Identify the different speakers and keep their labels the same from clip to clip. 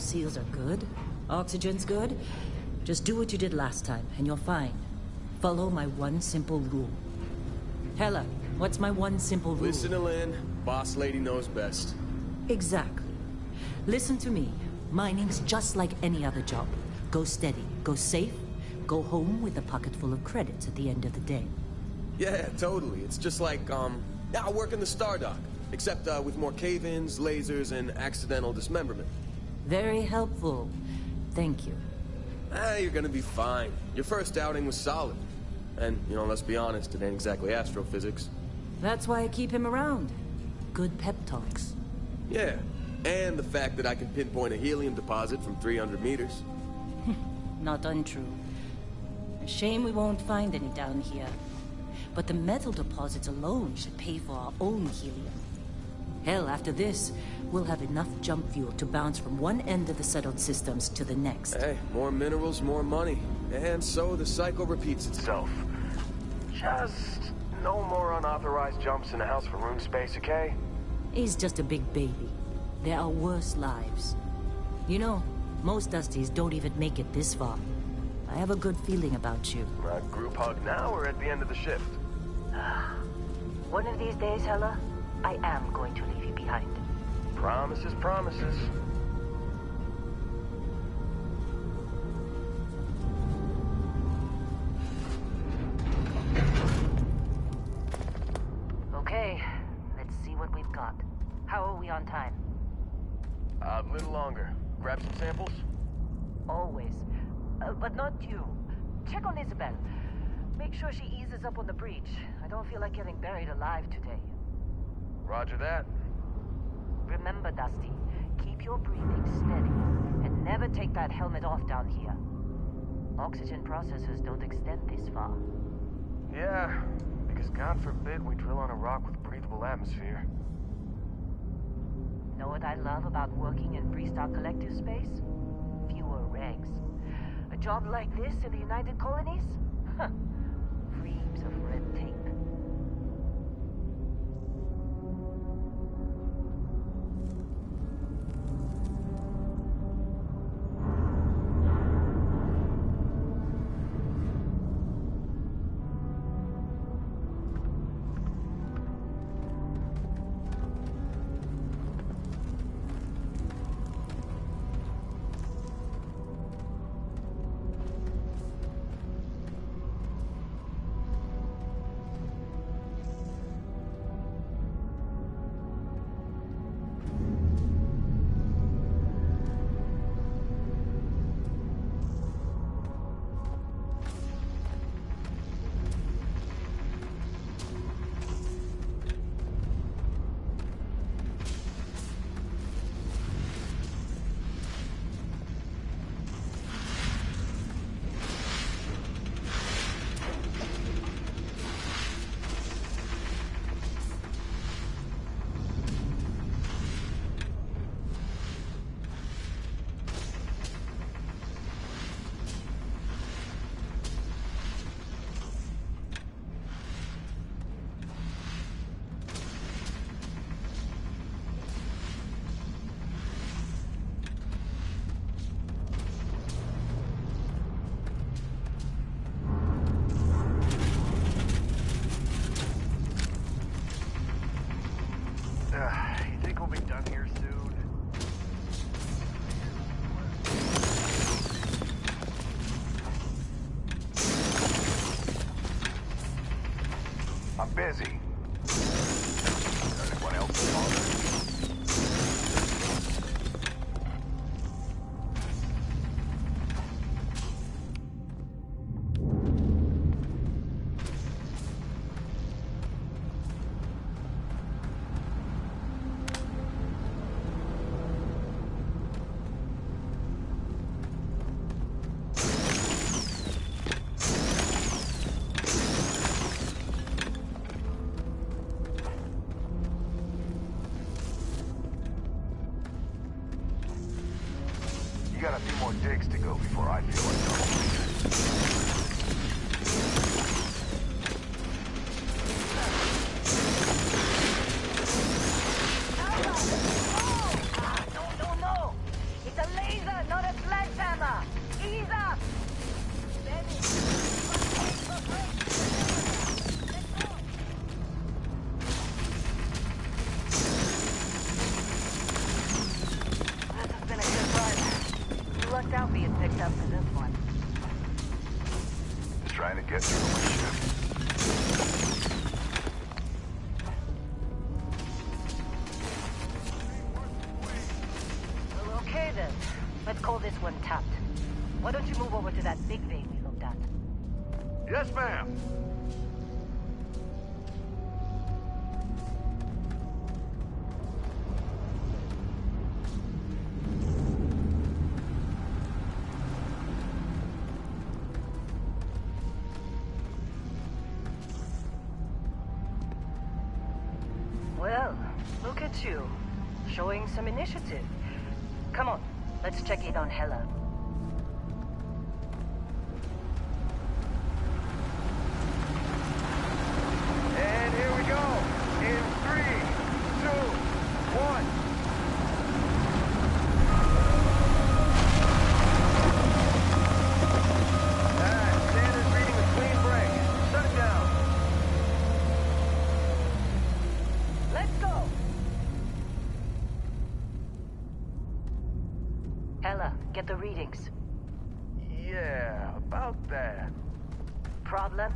Speaker 1: Seals are good. Oxygen's good. Just do what you did last time, and you're fine. Follow my one simple rule. Hella, what's my one simple rule?
Speaker 2: Listen to Lynn. Boss lady knows best.
Speaker 1: Exactly. Listen to me. Mining's just like any other job. Go steady, go safe, go home with a pocket full of credits at the end of the day.
Speaker 2: Yeah, totally. It's just like, I work in the Star Dock. Except, with more cave-ins, lasers, and accidental dismemberment.
Speaker 1: Very helpful. Thank you.
Speaker 2: You're gonna be fine. Your first outing was solid. And, let's be honest, it ain't exactly astrophysics.
Speaker 1: That's why I keep him around. Good pep talks.
Speaker 2: Yeah, and the fact that I can pinpoint a helium deposit from 300 meters.
Speaker 1: Not untrue. A shame we won't find any down here. But the metal deposits alone should pay for our own helium. Hell, after this, we'll have enough jump fuel to bounce from one end of the settled systems to the next.
Speaker 2: Hey, more minerals, more money. And so the cycle repeats itself. Just no more unauthorized jumps in the house for room space, okay?
Speaker 1: He's just a big baby. There are worse lives. You know, most Dusties don't even make it this far. I have a good feeling about you.
Speaker 2: Group hug now or at the end of the shift?
Speaker 1: One of these days, Hella, I am going to leave you behind.
Speaker 2: Promises, promises.
Speaker 1: Okay, let's see what we've got. How are we on time?
Speaker 2: A little longer. Grab some samples?
Speaker 1: Always. But not you. Check on Isabel. Make sure she eases up on the breach. I don't feel like getting buried alive today.
Speaker 2: Roger that.
Speaker 1: Remember, Dusty, keep your breathing steady, and never take that helmet off down here. Oxygen processors don't extend this far.
Speaker 2: Yeah, because God forbid we drill on a rock with breathable atmosphere.
Speaker 1: Know what I love about working in Freestar Collective space? Fewer regs. A job like this in the United Colonies? Huh. Reams of red tape.
Speaker 2: You think we'll be done here soon? I'm busy. Anyone else want? You got a few more digs to go before I feel like
Speaker 1: No! It's a laser! lucked out being picked up for this one.
Speaker 3: Just trying to get through my shift.
Speaker 1: Well, okay then. Let's call this one tapped. Why don't you move over to that big vein we looked at?
Speaker 3: Yes, ma'am.
Speaker 1: Well, look at you. Showing some initiative. Come on, let's check in on Hela.
Speaker 2: And here we go. In 3, 2, 1. Standard reading a clean break. Shut it down.
Speaker 1: Let's go! Hela, get the readings.
Speaker 2: Yeah, about that.
Speaker 1: Problem?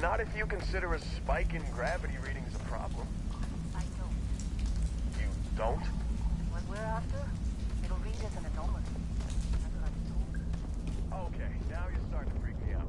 Speaker 2: Not if you consider a spike in gravity readings a problem.
Speaker 1: I don't.
Speaker 2: You don't?
Speaker 1: What we're after, it'll read as an anomaly. That's what I'm told.
Speaker 2: Okay, now you're starting to freak me out.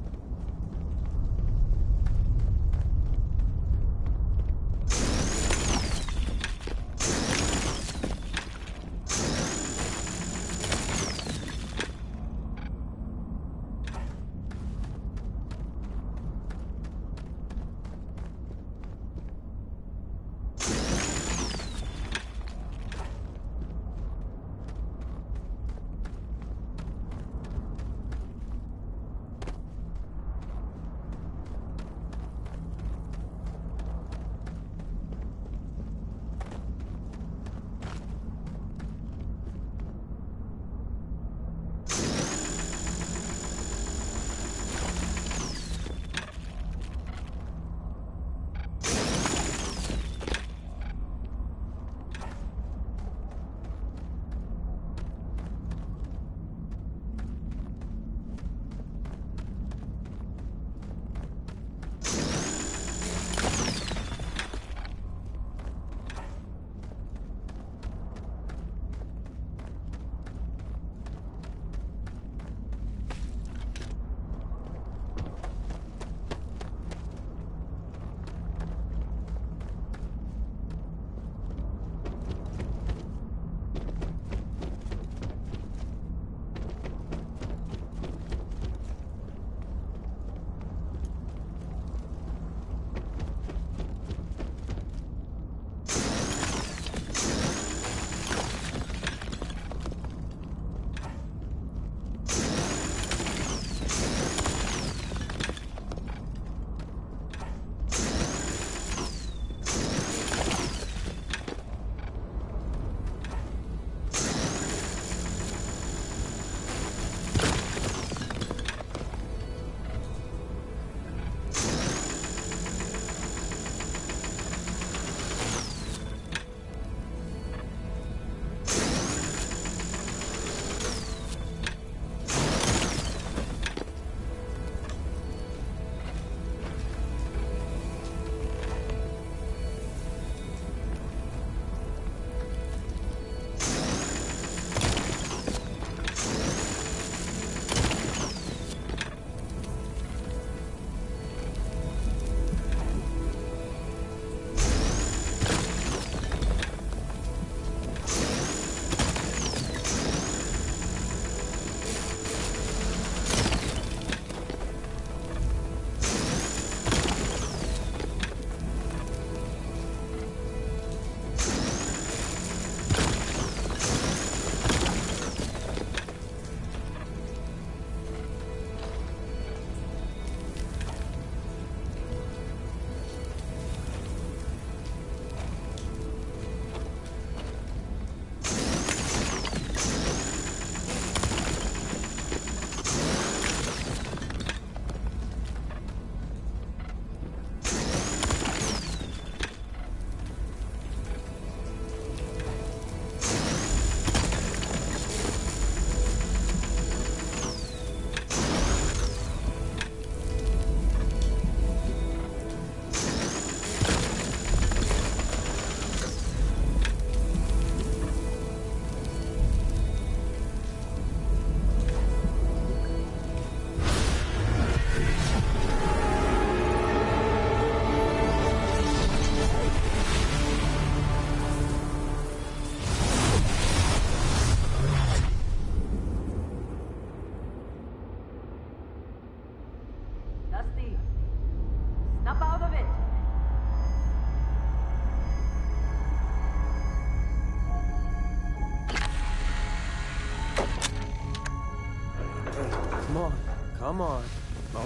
Speaker 2: Come on.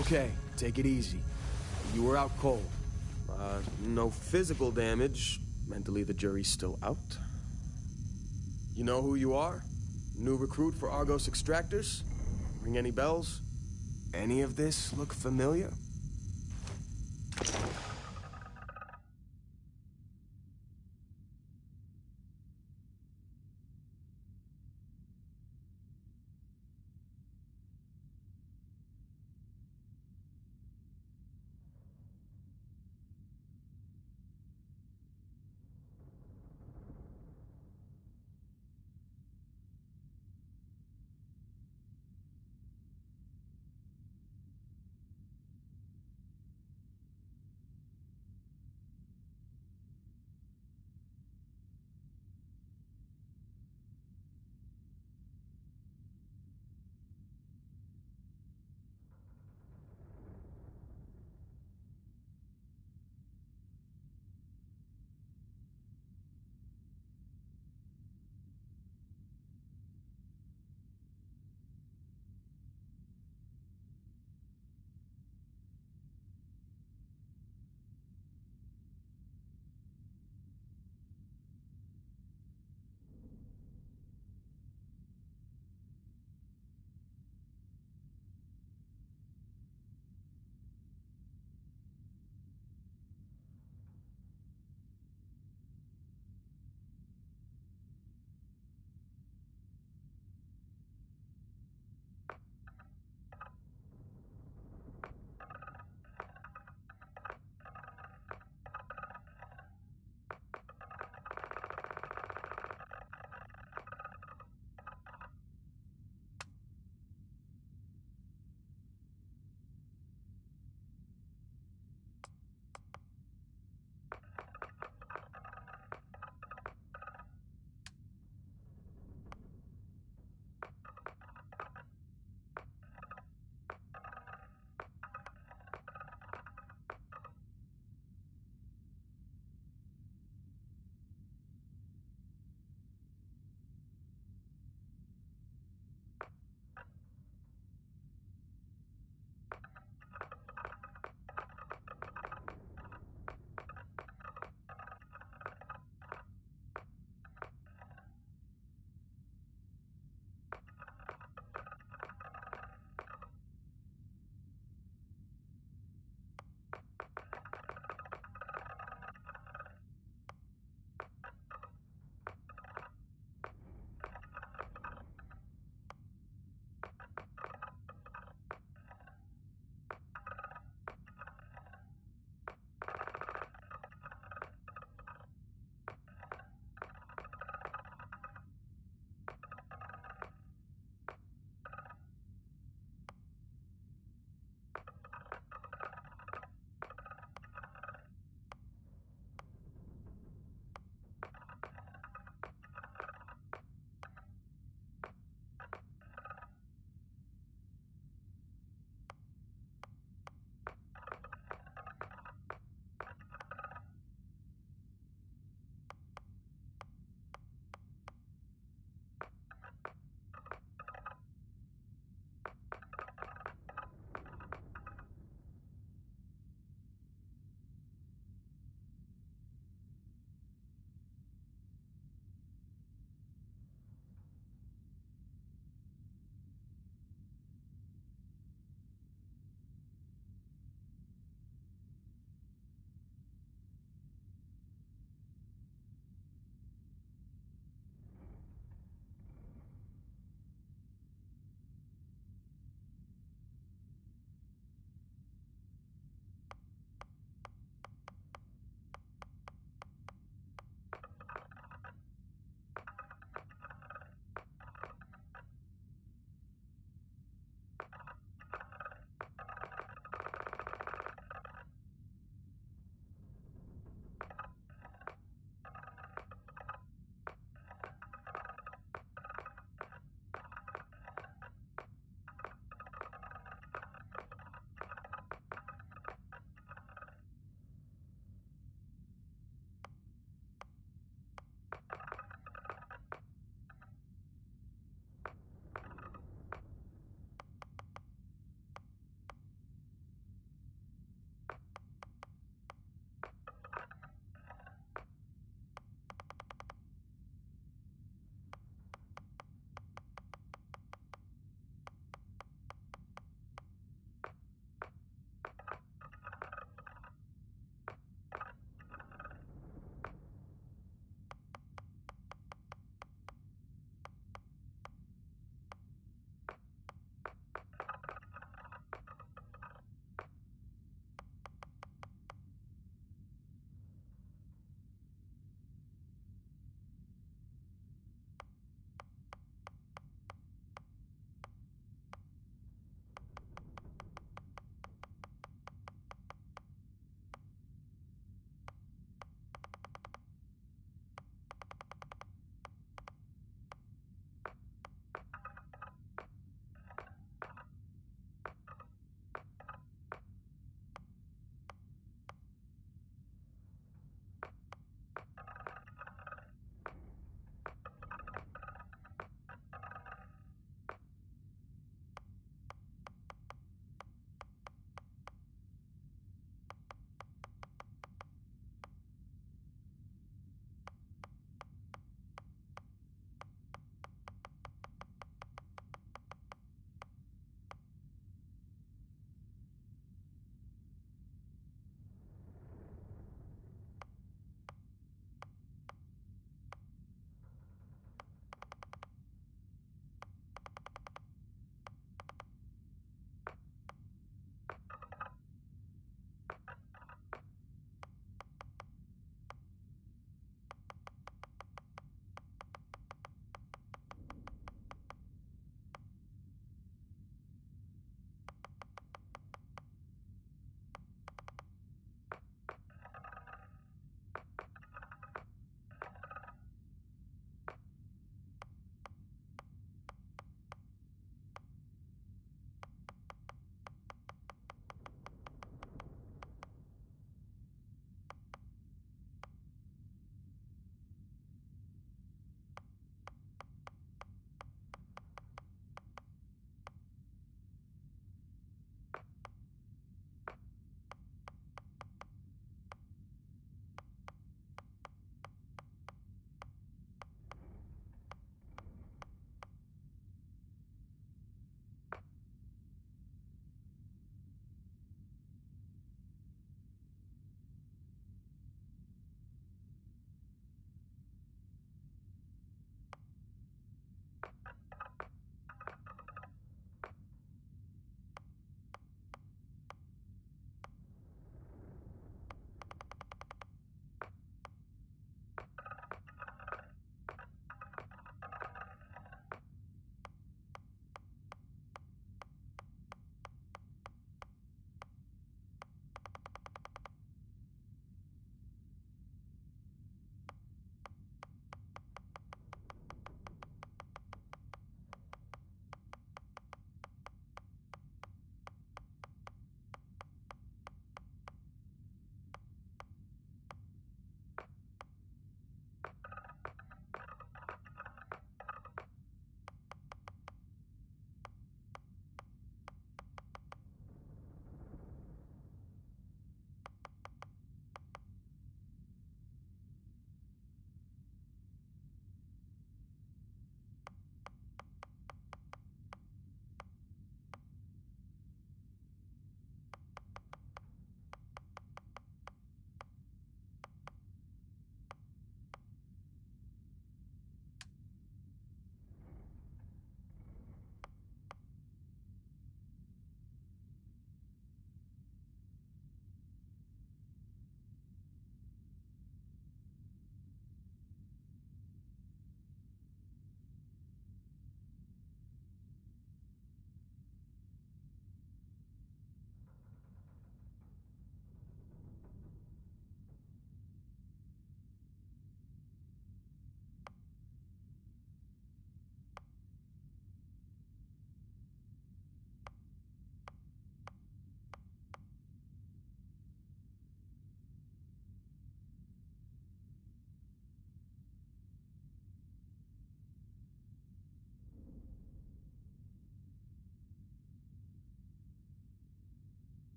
Speaker 2: Okay, take it easy. You were out cold. No physical damage. Mentally, the jury's still out. You know who you are? New recruit for Argos Extractors? Ring any bells? Any of this look familiar?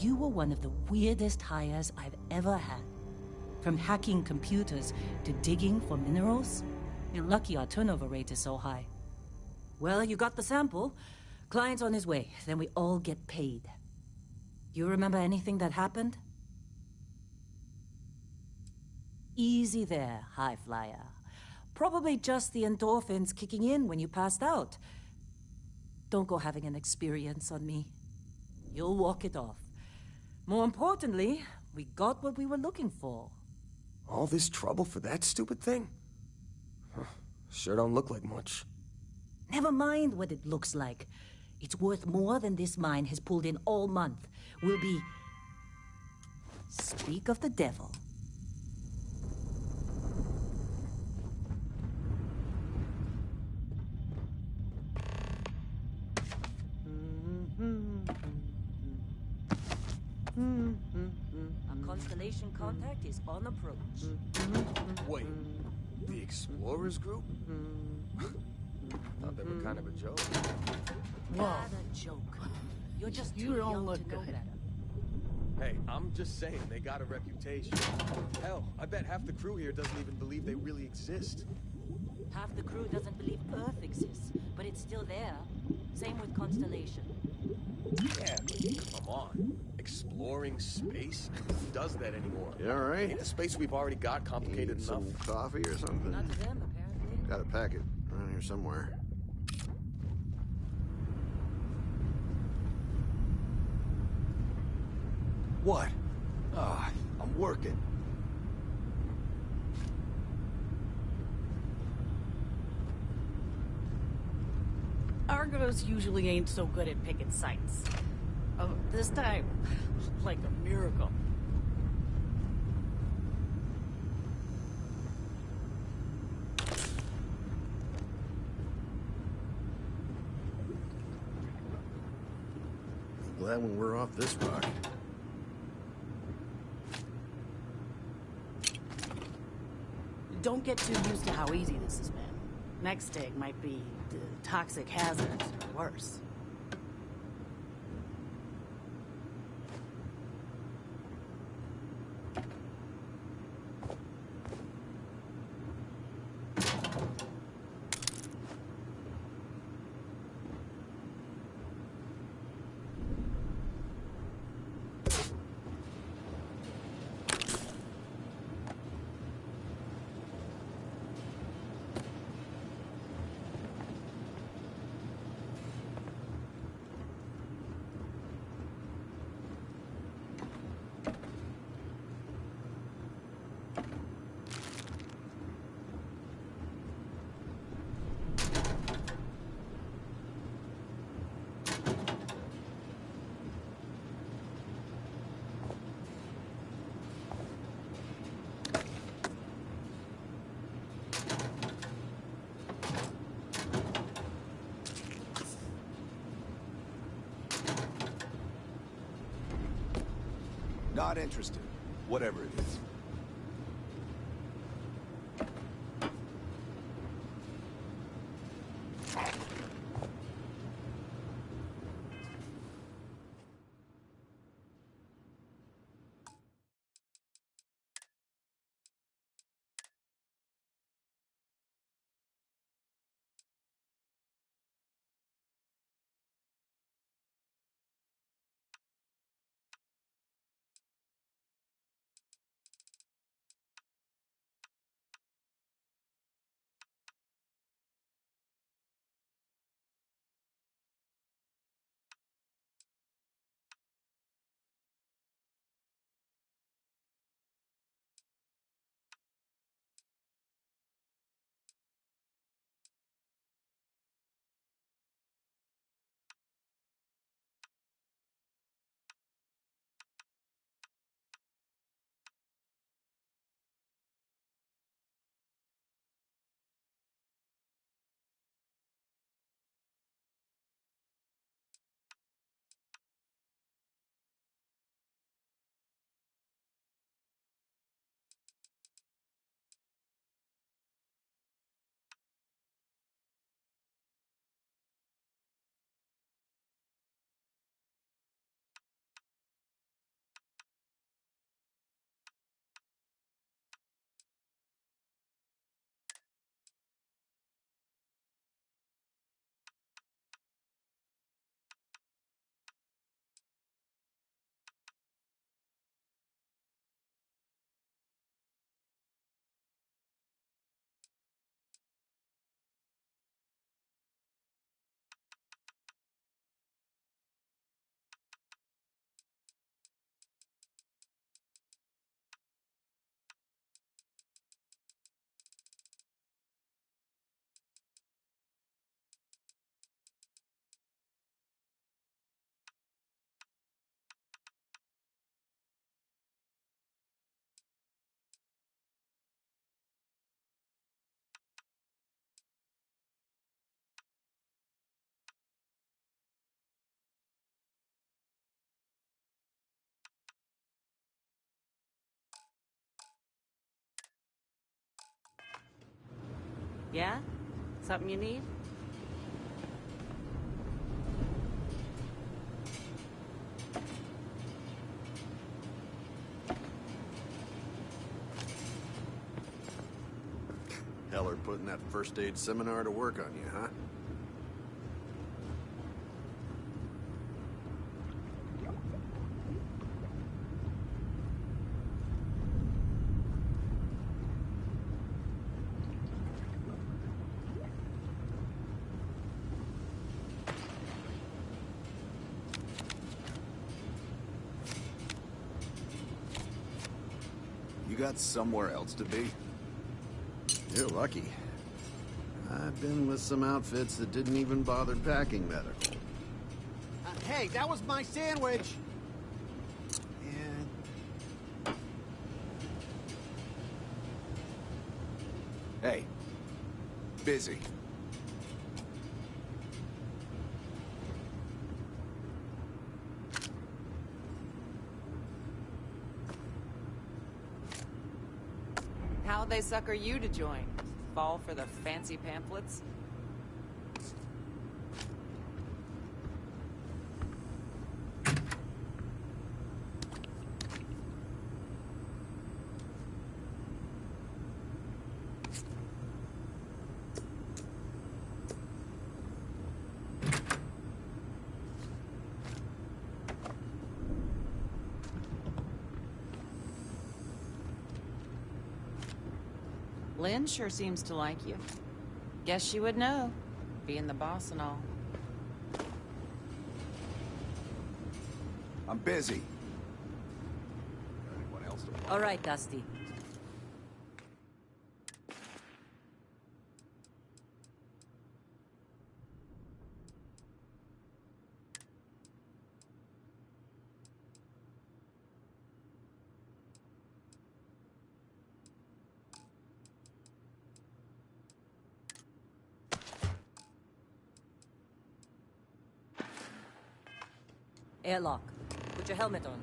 Speaker 1: You were one of the weirdest hires I've ever had. From hacking computers to digging for minerals. You're lucky our turnover rate is so high. Well, you got the sample. Client's on his way, then we all get paid. You remember anything that happened? Easy there, high flyer. Probably just the endorphins kicking in when you passed out. Don't go having an experience on me. You'll walk it off. More importantly, we got what we were looking for.
Speaker 2: All this trouble for that stupid thing? Huh. Sure don't look like much.
Speaker 1: Never mind what it looks like. It's worth more than this mine has pulled in all month. We'll be... Speak of the devil. Our constellation contact is on approach.
Speaker 2: Wait, the Explorers group? Thought they were kind of a joke.
Speaker 1: Not a joke. You're just
Speaker 4: You
Speaker 1: too
Speaker 4: don't
Speaker 1: young
Speaker 4: look
Speaker 1: to know
Speaker 4: good.
Speaker 1: better.
Speaker 2: Hey, I'm just saying, they got a reputation. Hell, I bet half the crew here doesn't even believe they really exist.
Speaker 1: Half the crew doesn't believe Earth exists, but it's still there. Same with Constellation.
Speaker 2: Yeah, but come on. Exploring space? Who does that anymore?
Speaker 5: You all right?
Speaker 2: Ain't the space we've already got complicated
Speaker 5: Need
Speaker 2: enough?
Speaker 5: some coffee or something?
Speaker 1: Not to them, apparently.
Speaker 5: Got a packet around here somewhere.
Speaker 6: What? I'm working.
Speaker 4: Argos usually ain't so good at picking sites. Oh, this time, like a miracle.
Speaker 5: Glad when we're off this rock.
Speaker 4: Don't get too used to how easy this has been. Next dig might be toxic hazards or worse.
Speaker 6: Not interested. Whatever it is.
Speaker 4: Yeah? Something you need?
Speaker 5: Heller putting that first aid seminar to work on you, huh?
Speaker 6: You got somewhere else to be?
Speaker 5: You're lucky. I've been with some outfits that didn't even bother packing medical.
Speaker 7: Hey, that was my sandwich! And...
Speaker 6: Hey. Busy.
Speaker 8: How'd they sucker you to join? Fall for the fancy pamphlets? Lynn sure seems to like you. Guess she would know, being the boss and all.
Speaker 6: I'm busy. Anyone else to follow?
Speaker 1: All right, Dusty. Airlock. Put your helmet on.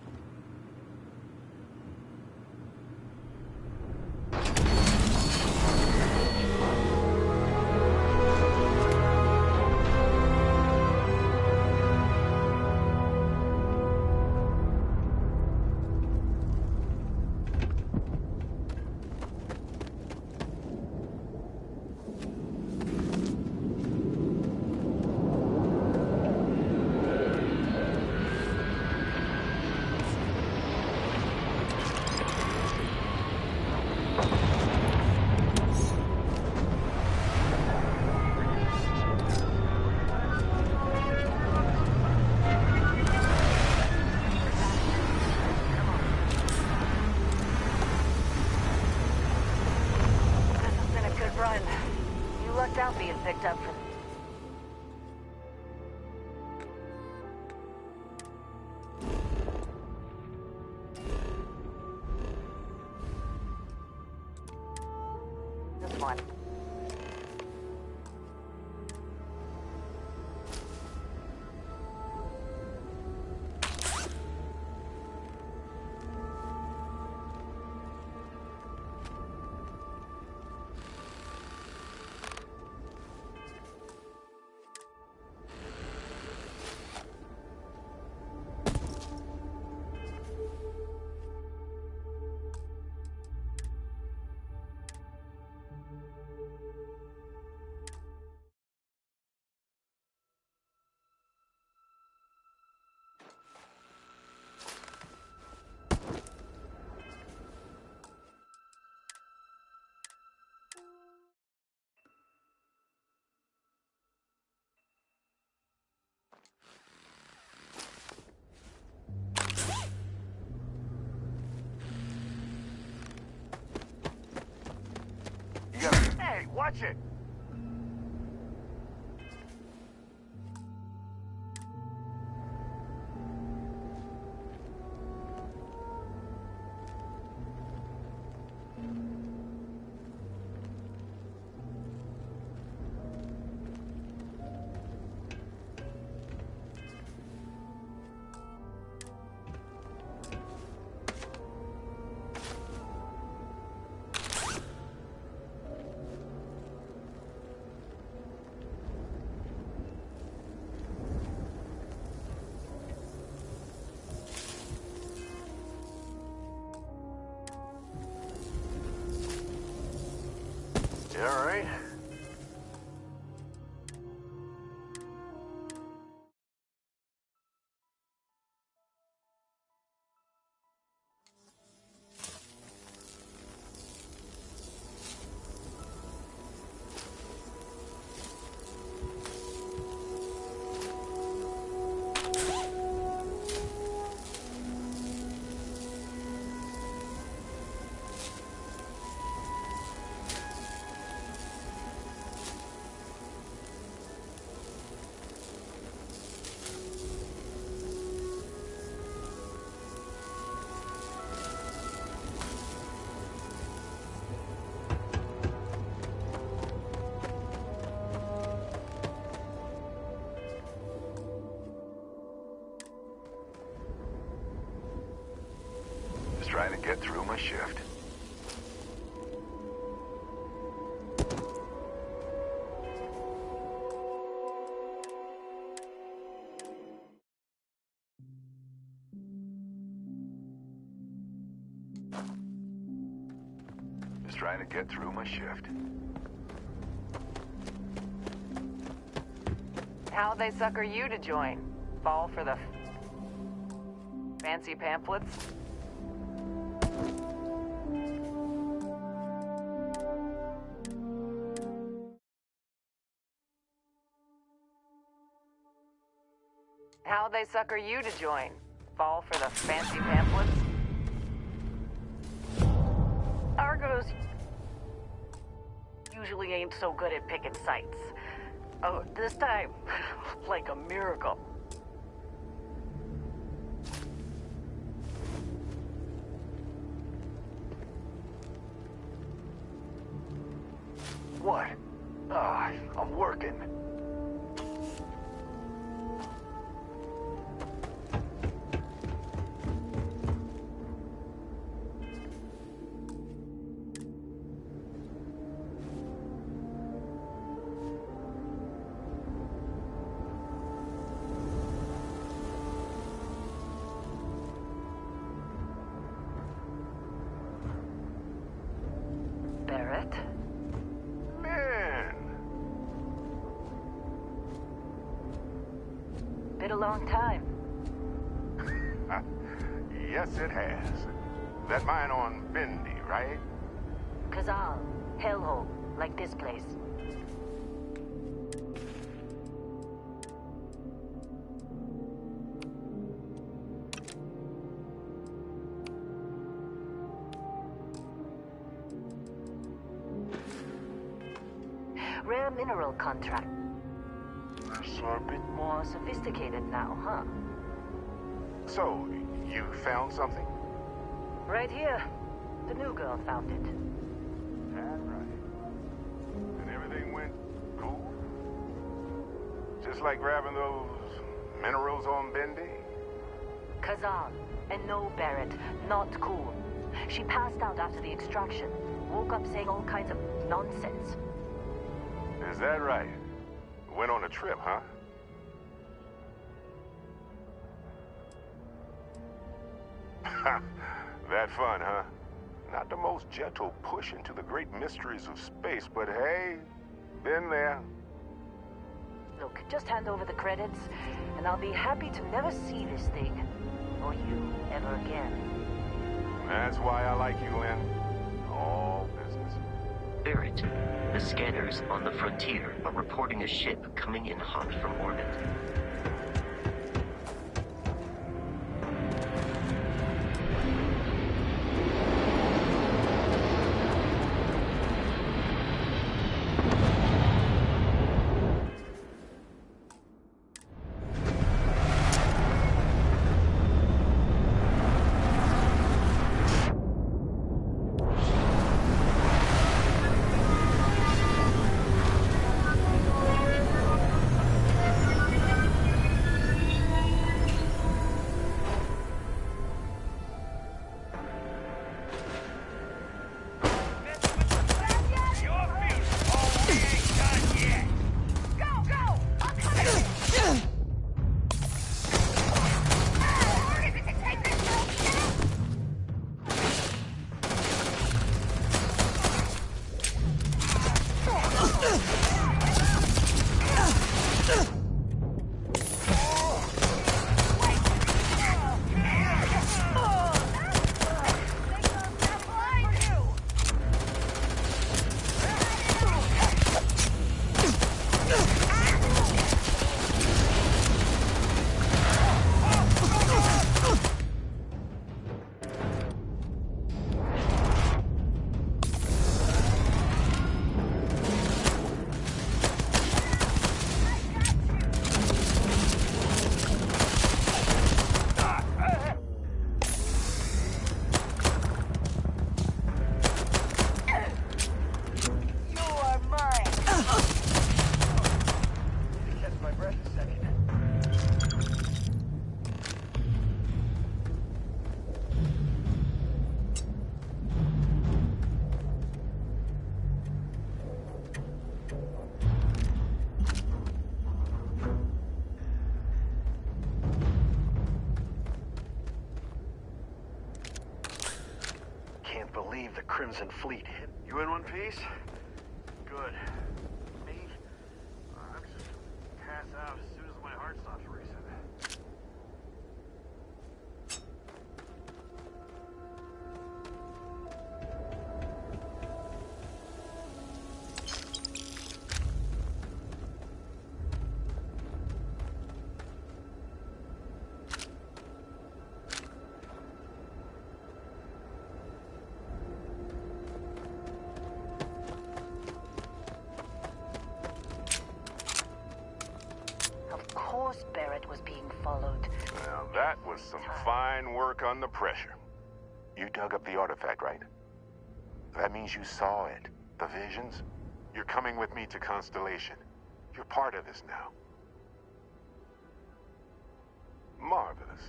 Speaker 9: Out being picked up for... this one.
Speaker 3: Hey, watch it! trying to get through my shift. Just trying to get through my shift.
Speaker 9: How'd they sucker you to join? Fall for the fancy pamphlets? How'd they sucker you to join? Fall for the fancy pamphlets? Argos usually ain't so good at picking sites. Oh, this time, like a miracle.
Speaker 3: What? I'm working.
Speaker 9: Barrett?
Speaker 3: Man!
Speaker 9: Been a long time.
Speaker 3: Yes, it has. That mine on Bendy, right?
Speaker 9: Kazal, hellhole, like this place. Rare mineral contract. A bit more sophisticated now, huh?
Speaker 3: So, you found something?
Speaker 9: Right here. The new girl found it.
Speaker 3: That's right. And everything went cool? Just like grabbing those minerals on Bendy?
Speaker 9: Kazan. And no, Barrett. Not cool. She passed out after the extraction. Woke up saying all kinds of nonsense.
Speaker 3: Is that right? Went on a trip, huh? That fun, huh? Not the most gentle push into the great mysteries of space, but hey, been there.
Speaker 9: Look, just hand over the credits, and I'll be happy to never see this thing, or you, ever again.
Speaker 3: That's why I like you, Lynn. All business.
Speaker 10: Barrett, the scanners on the frontier are reporting a ship coming in hot from orbit.
Speaker 11: Crimson Fleet hit. You in one piece? Good. Me? I'm just gonna pass out as soon as my heart stops racing.
Speaker 9: Of course Barrett was being followed.
Speaker 3: Now that was some fine work under pressure. You dug up the artifact, right? That means you saw it. The visions? You're coming with me to Constellation. You're part of this now. Marvelous.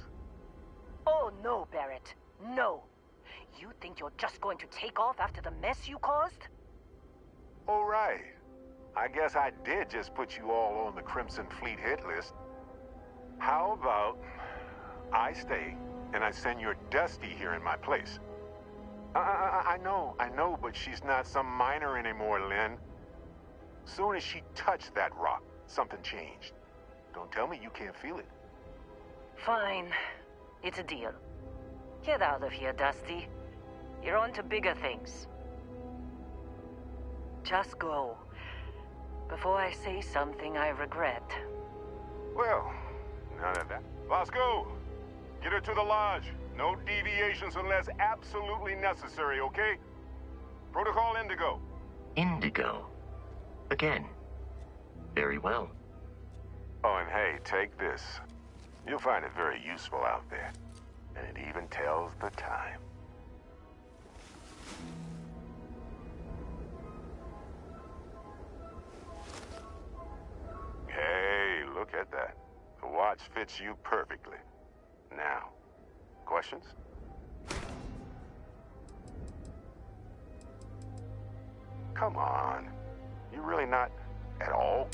Speaker 9: Oh no, Barrett. No. You think you're just going to take off after the mess you caused?
Speaker 3: All right. I guess I did just put you all on the Crimson Fleet hit list. How about I stay and I send your Dusty here in my place? I know, but she's not some minor anymore, Lynn. Soon as she touched that rock, something changed. Don't tell me you can't feel it.
Speaker 9: Fine. It's a deal. Get out of here, Dusty. You're on to bigger things. Just go. Before I say something I regret.
Speaker 3: Well, none of that. Vasco, get her to the lodge. No deviations unless absolutely necessary, okay? Protocol Indigo.
Speaker 10: Indigo. Again. Very well.
Speaker 3: Oh, and hey, take this. You'll find it very useful out there. And it even tells the time. Hey, look at that. The watch fits you perfectly. Now, questions? Come on. You really not at all?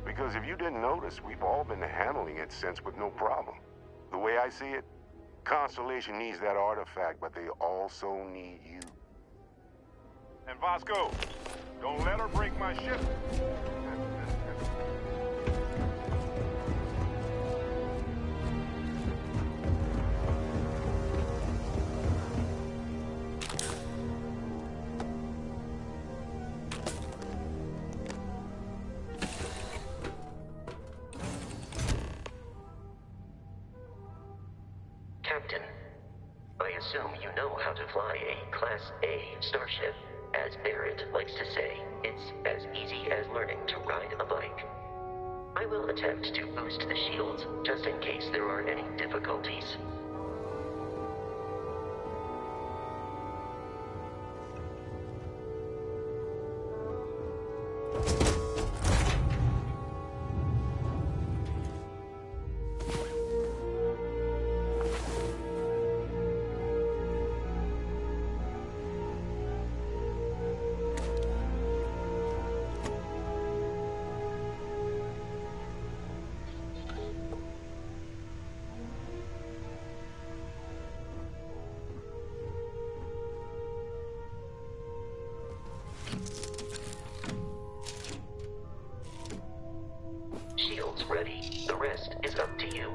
Speaker 3: Because if you didn't notice, we've all been handling it since with no problem. The way I see it, Constellation needs that artifact, but they also need you. And Vasco, don't let her break my ship.
Speaker 10: Captain, I assume you know how to fly a Class A starship. As Barrett likes to say, it's as easy as learning to ride a bike. I will attempt to boost the shields, just in case there are any difficulties. Shields ready. The rest is up to you.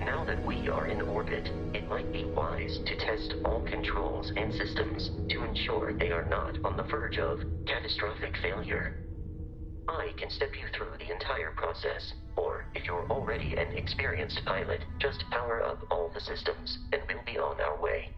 Speaker 10: Now that we are in orbit, it might be wise to test all controls and systems to ensure they are not on the verge of catastrophic failure. I can step you through the entire process, or if you're already an experienced pilot, just power up all the systems, and we'll be on our way.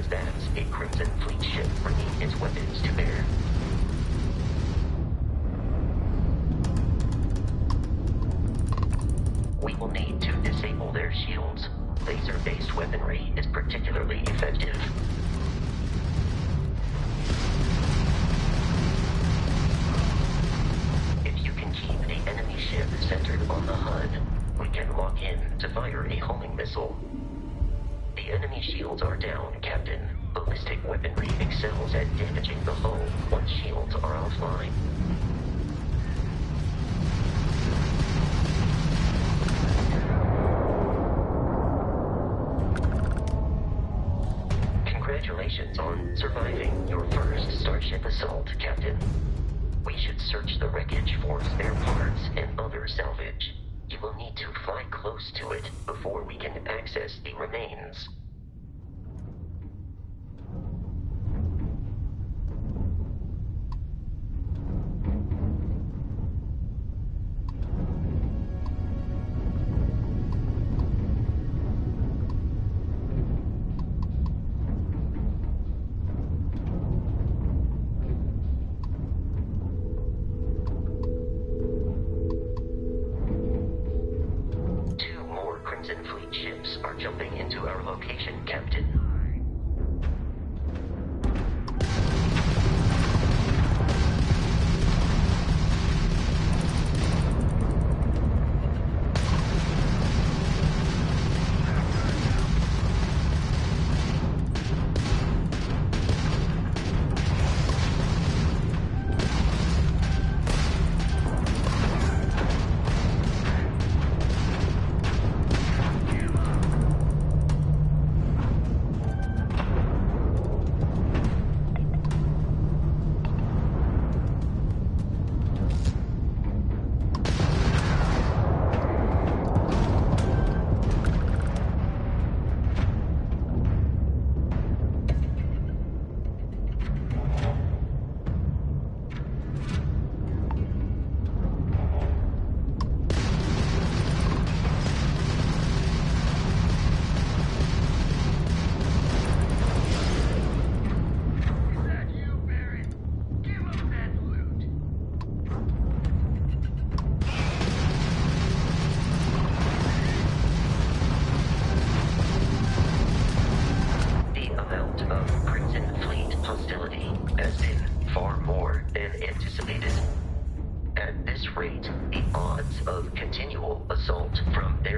Speaker 10: That's a Crimson Fleet ship bringing its weapons to bear. We will need to disable their shields. Laser-based weaponry is particularly effective. If you can keep the enemy ship centered on the HUD, we can lock in to fire a homing missile. The enemy shields are down, Captain. Ballistic weaponry excels at damaging the hull once shields are offline. Congratulations on surviving your first Starship assault, Captain. We should search the wreckage for spare parts and other salvage. You will need to fly close to it before we can access the remains. Crimson Fleet ships are jumping into our location, Captain.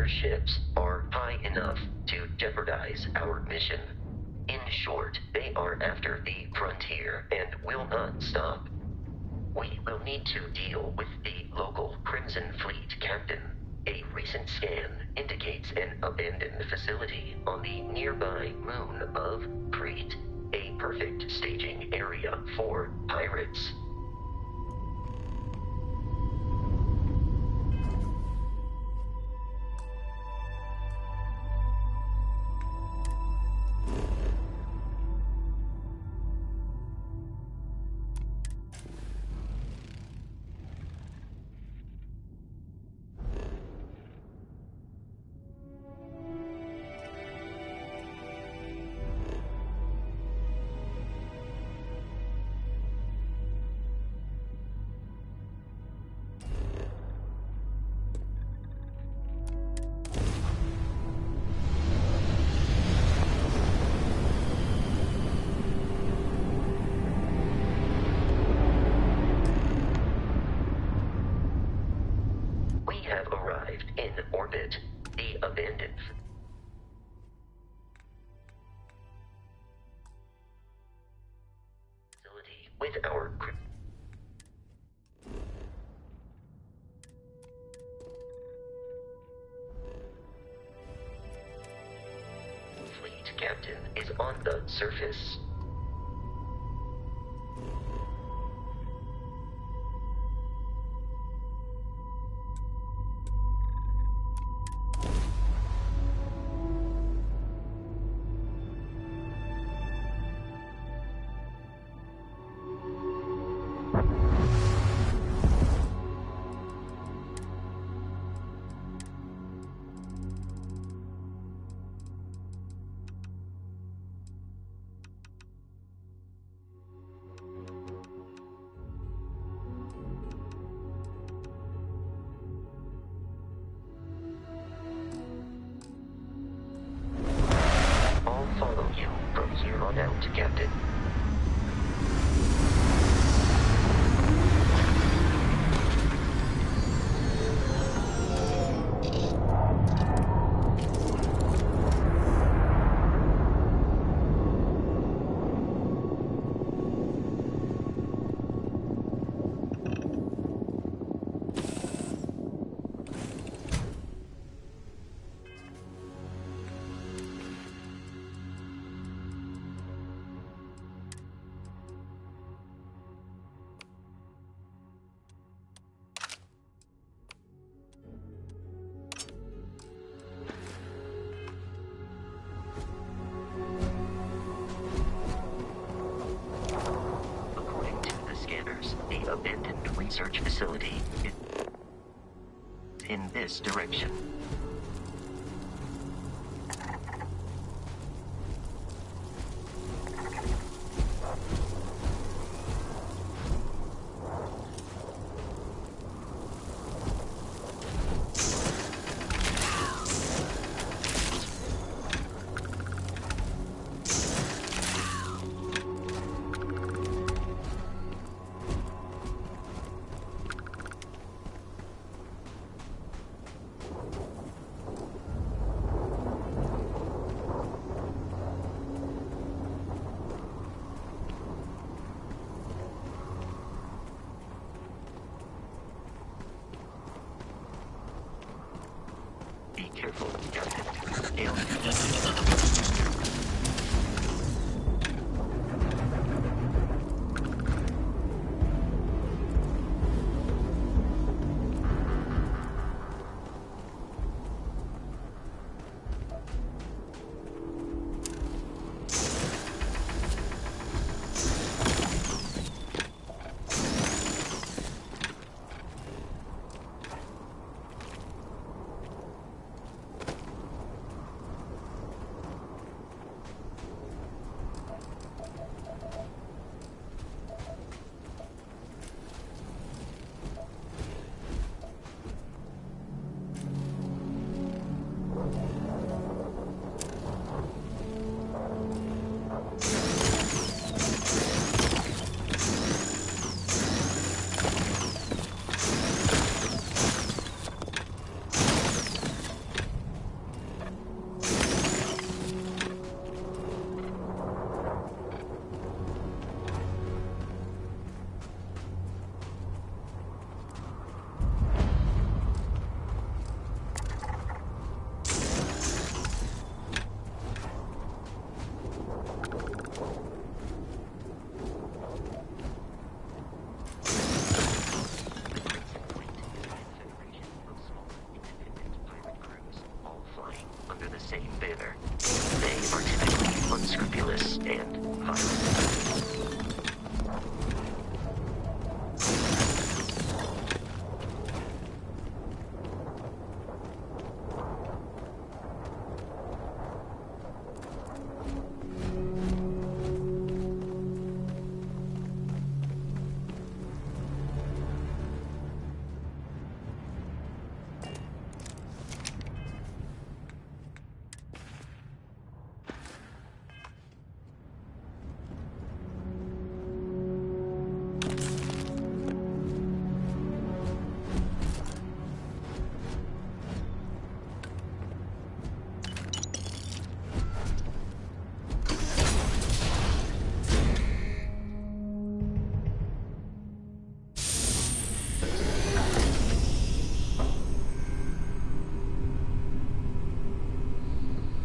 Speaker 10: Ships are high enough to jeopardize our mission. In short, they are after the frontier and will not stop. We will need to deal with the local Crimson Fleet captain. A recent scan indicates an abandoned facility on the nearby moon of Crete, a perfect staging area for pirates. In orbit, the abandoned facility with our fleet captain is on the surface. abandoned research facility in this direction. Be careful, Captain. Unscrupulous and violent.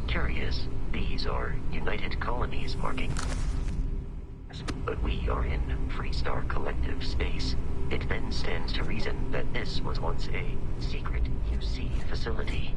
Speaker 10: Curious, these are United Colonies marking. But we are in Freestar Collective space. It then stands to reason that this was once a secret UC facility.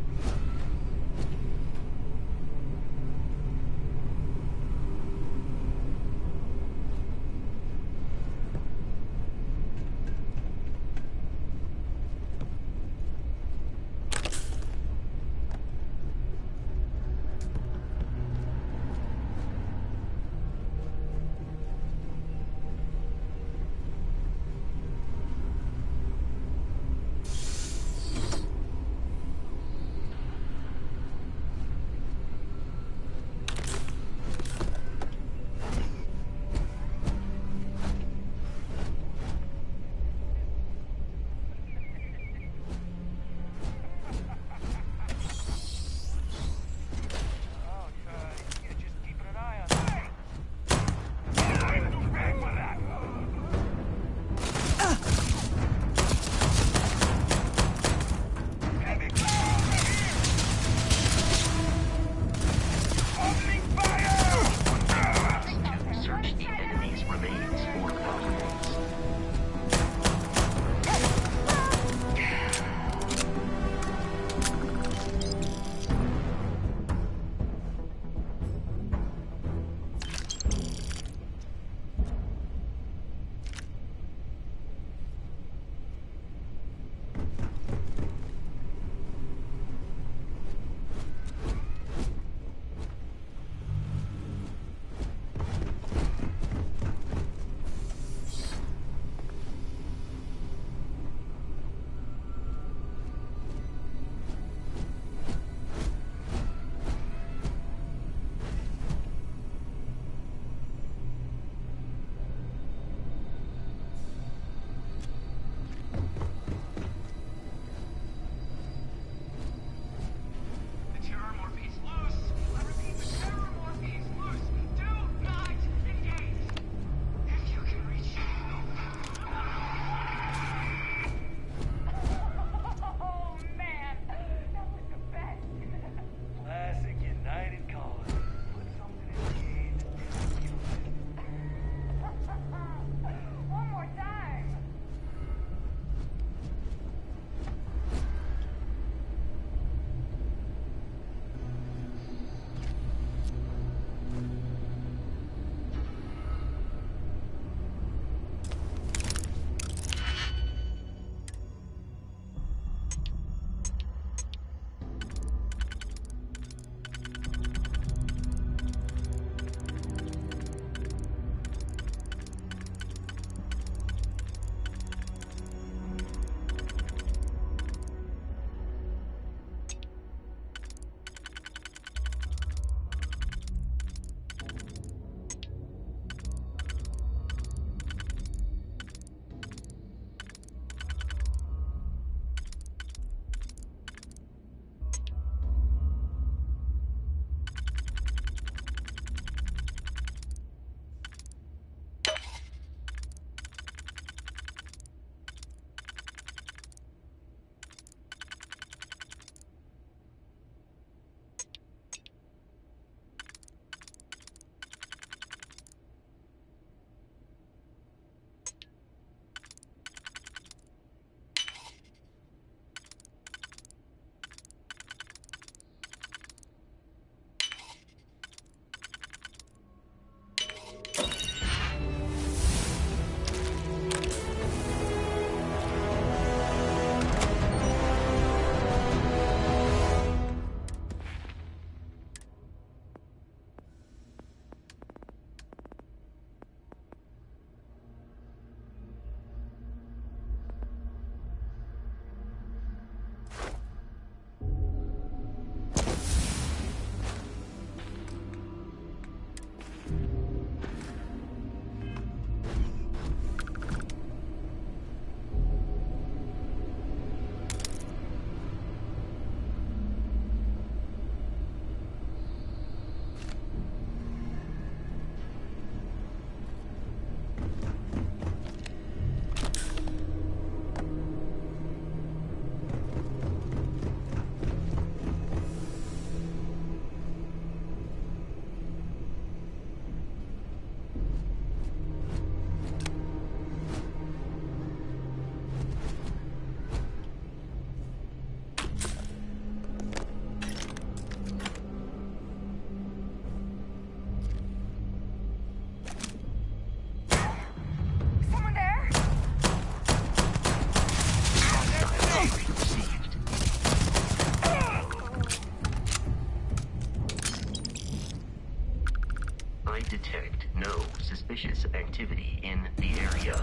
Speaker 10: activity in the area.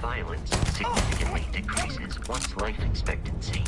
Speaker 10: Violence significantly decreases one's life expectancy.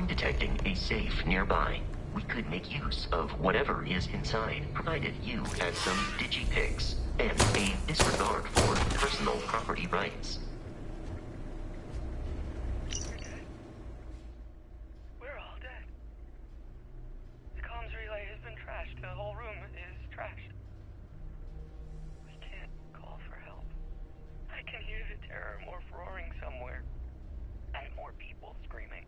Speaker 10: I'm detecting a safe nearby. We could make use of whatever is inside, provided you had some digipics and a disregard for personal property rights.
Speaker 12: We're all dead. The comms relay has been trashed. The whole room is trashed. We can't call for help. I can hear the terror morph roaring somewhere. And more people screaming.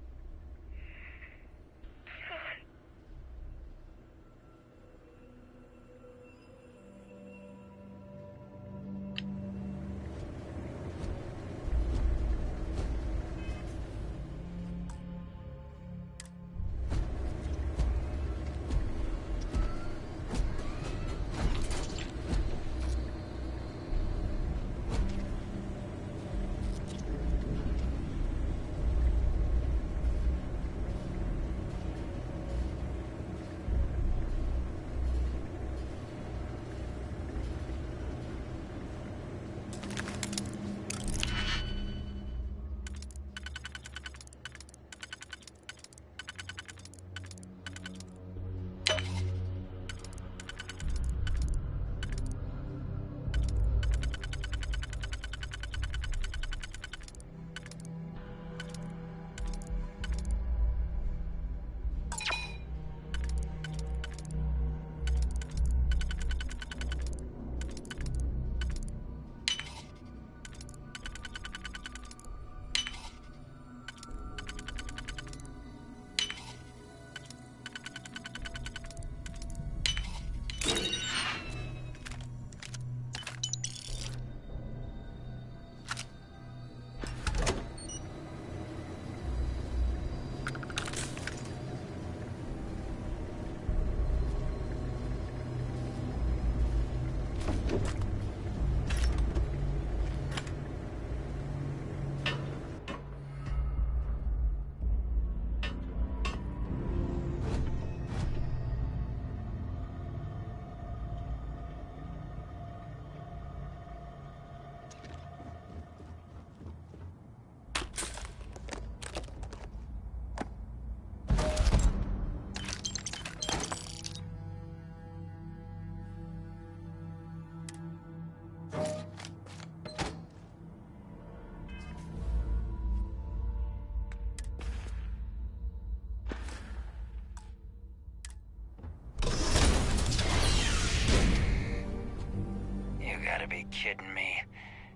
Speaker 13: Kidding me.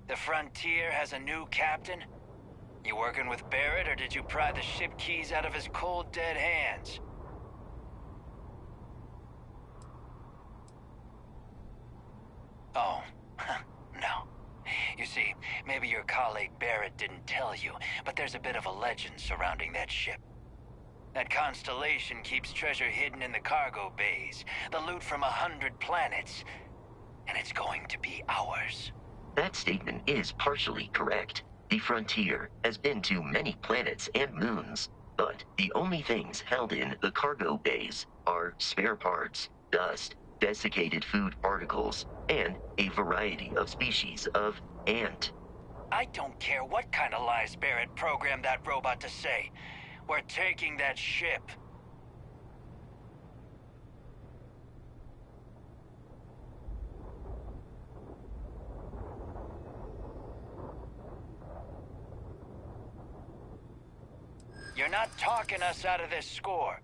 Speaker 13: The Frontier has a new captain? You working with Barrett, or did you pry the ship keys out of his cold, dead hands? Oh, no. You see, maybe your colleague Barrett didn't tell you, but there's a bit of a legend surrounding that ship. That constellation keeps treasure hidden in the cargo bays, the loot from 100 planets. And it's going to be ours.
Speaker 10: That statement is partially correct. The Frontier has been to many planets and moons, but the only things held in the cargo bays are spare parts, dust, desiccated food particles, and a variety of species of ant.
Speaker 13: I don't care what kind of lies Barrett programmed that robot to say. We're taking that ship. You're not talking us out of this score.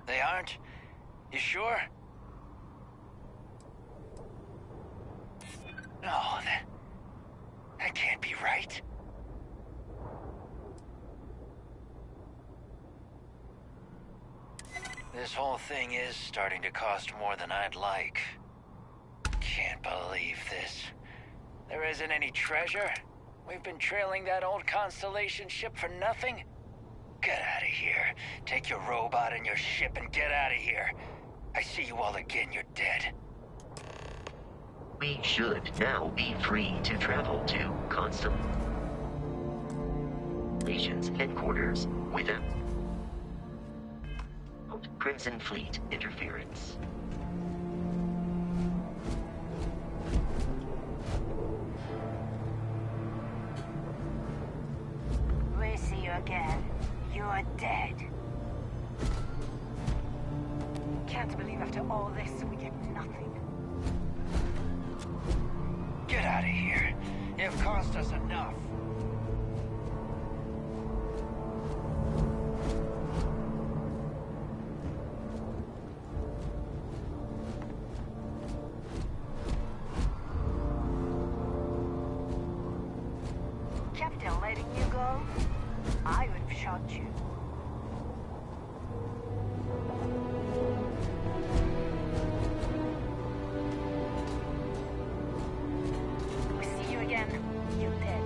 Speaker 13: They aren't? You sure? No, that can't be right. This whole thing is starting to cost more than I'd like. Can't believe this. There isn't any treasure? We've been trailing that old Constellation ship for nothing? Get out of here. Take your robot and your ship and get out of here. I see you all again, you're dead.
Speaker 10: We should now be free to travel to Constellation's headquarters without Crimson Fleet interference.
Speaker 9: again. You're dead. Can't believe after all this we get nothing.
Speaker 13: Get out of here. You've cost us enough.
Speaker 9: Captain letting you go? I would have shot you. We see you again. You're dead.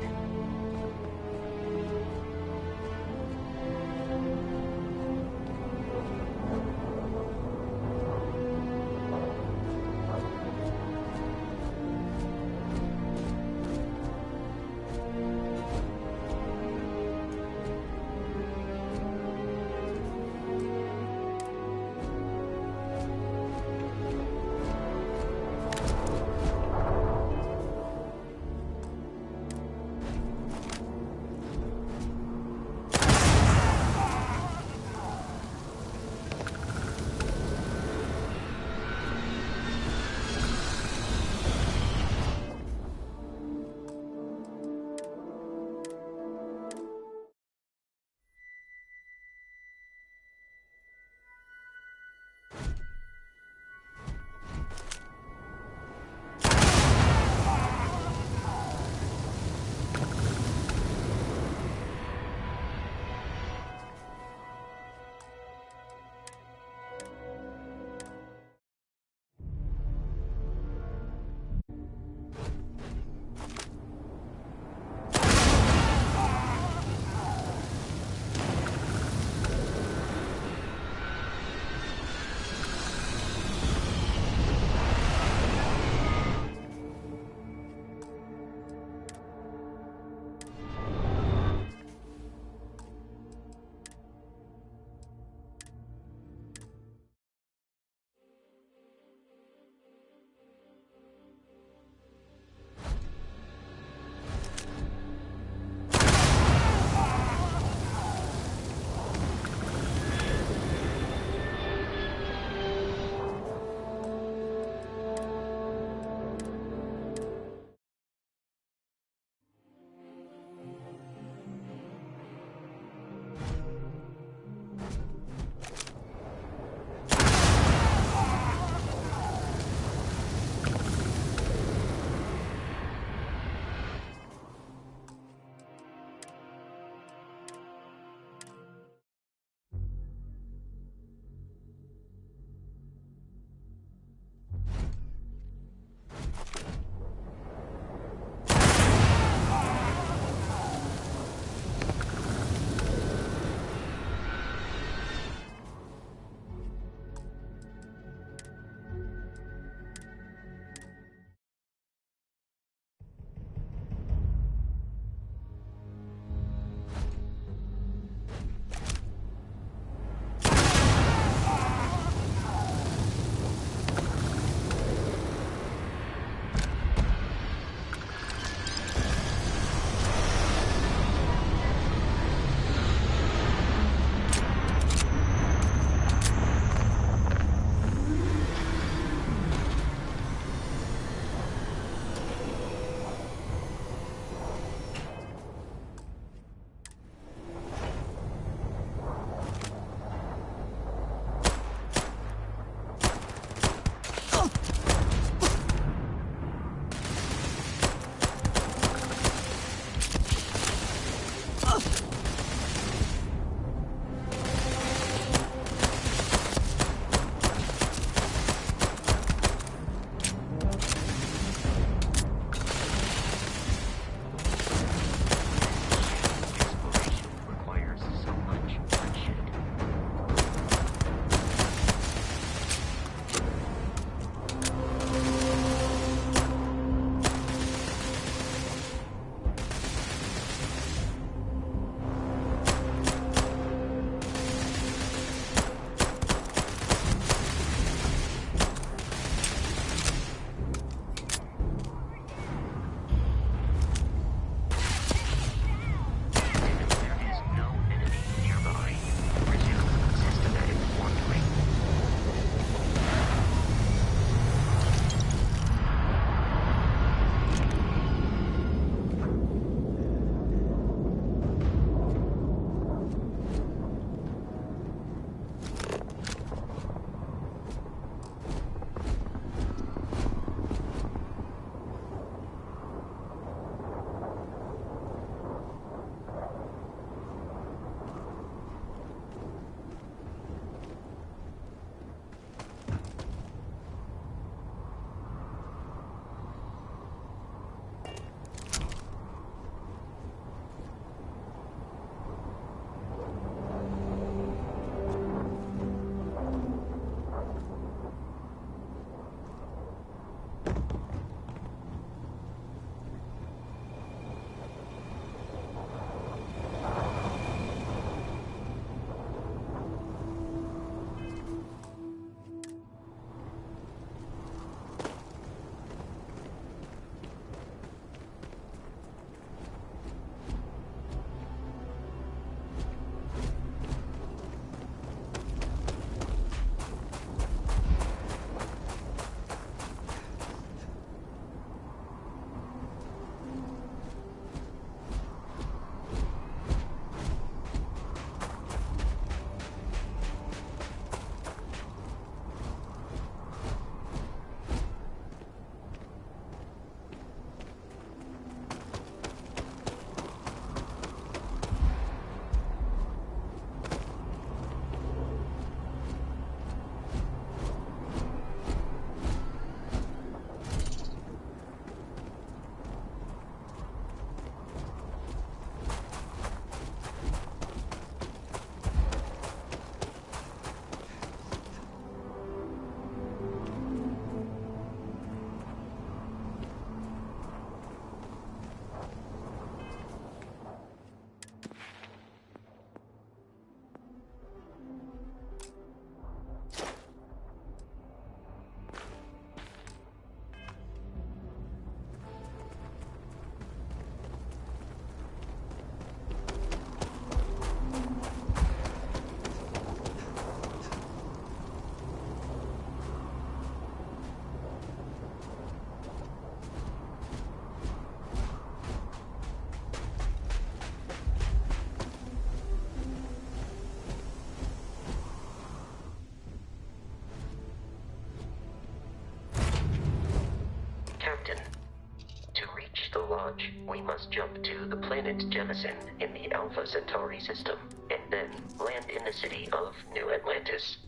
Speaker 10: planet Jemison in the Alpha Centauri system, and then land in the city of New Atlantis.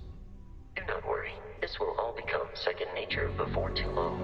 Speaker 10: Do not worry, this will all become second nature before too long.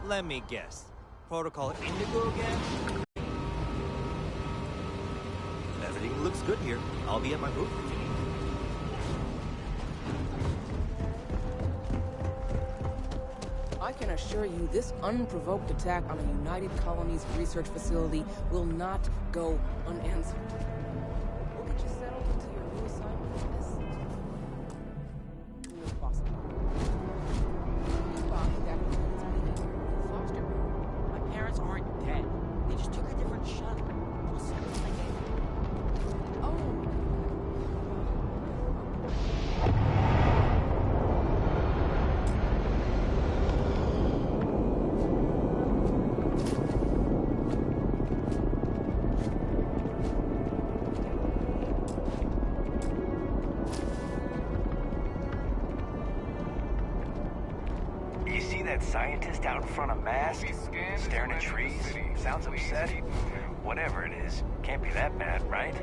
Speaker 14: Let me guess. Protocol Indigo again? Everything looks good here. I'll be at my booth if you need.
Speaker 15: I can assure you this unprovoked attack on a United Colonies research facility will not go unanswered. We'll get you settled into your new assignment as soon as possible. You thought that was foster home.
Speaker 14: My parents aren't dead. They just took a different shot.
Speaker 15: Oh.
Speaker 13: You see that scientist out in front of Mask, staring at trees? Sounds upset. Whatever it is, can't be that bad, right?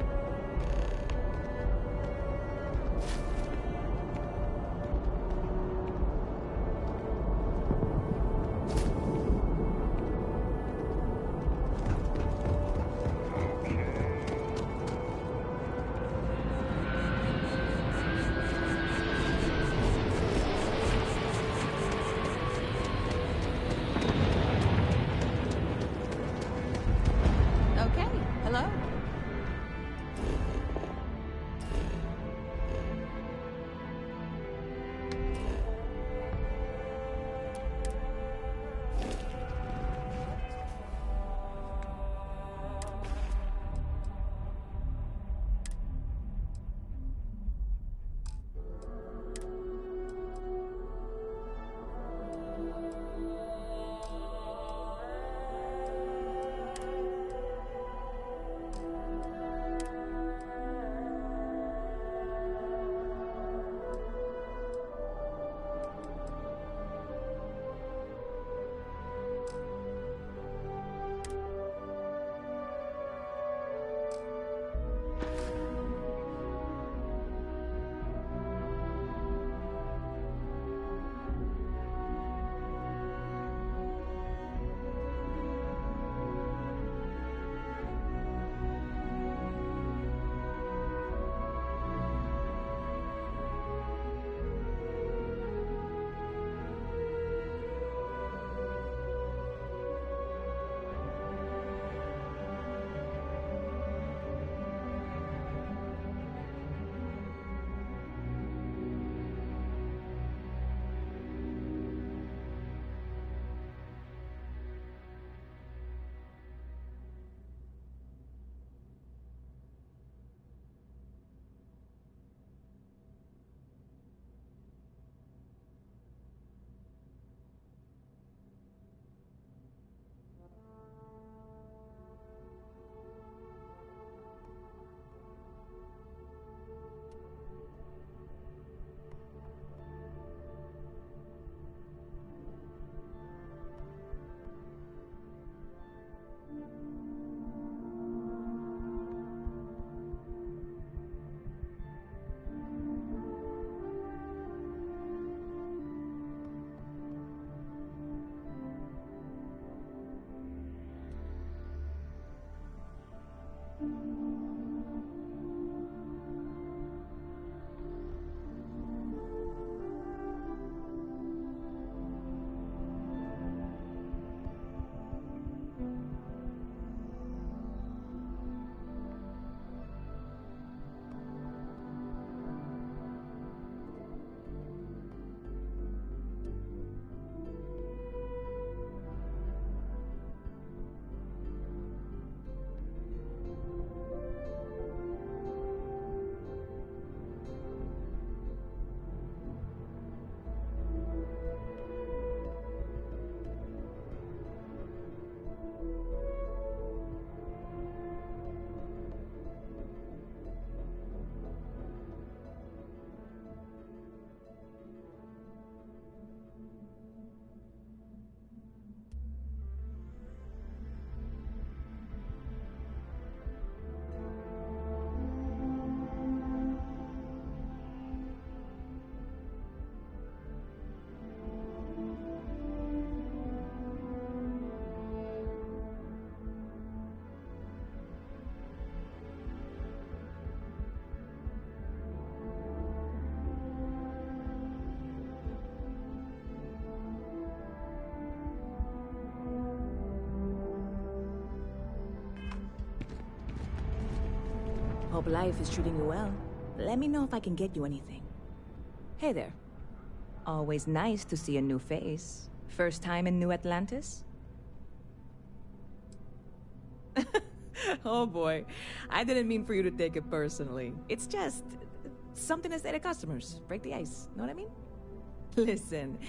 Speaker 16: Hope life is treating you well. Let me know if I can get you anything. Hey there. Always nice to see a new face. First time in New Atlantis? Oh boy, I didn't mean for you to take it personally. It's just something to say to customers. Break the ice, know what I mean? Listen,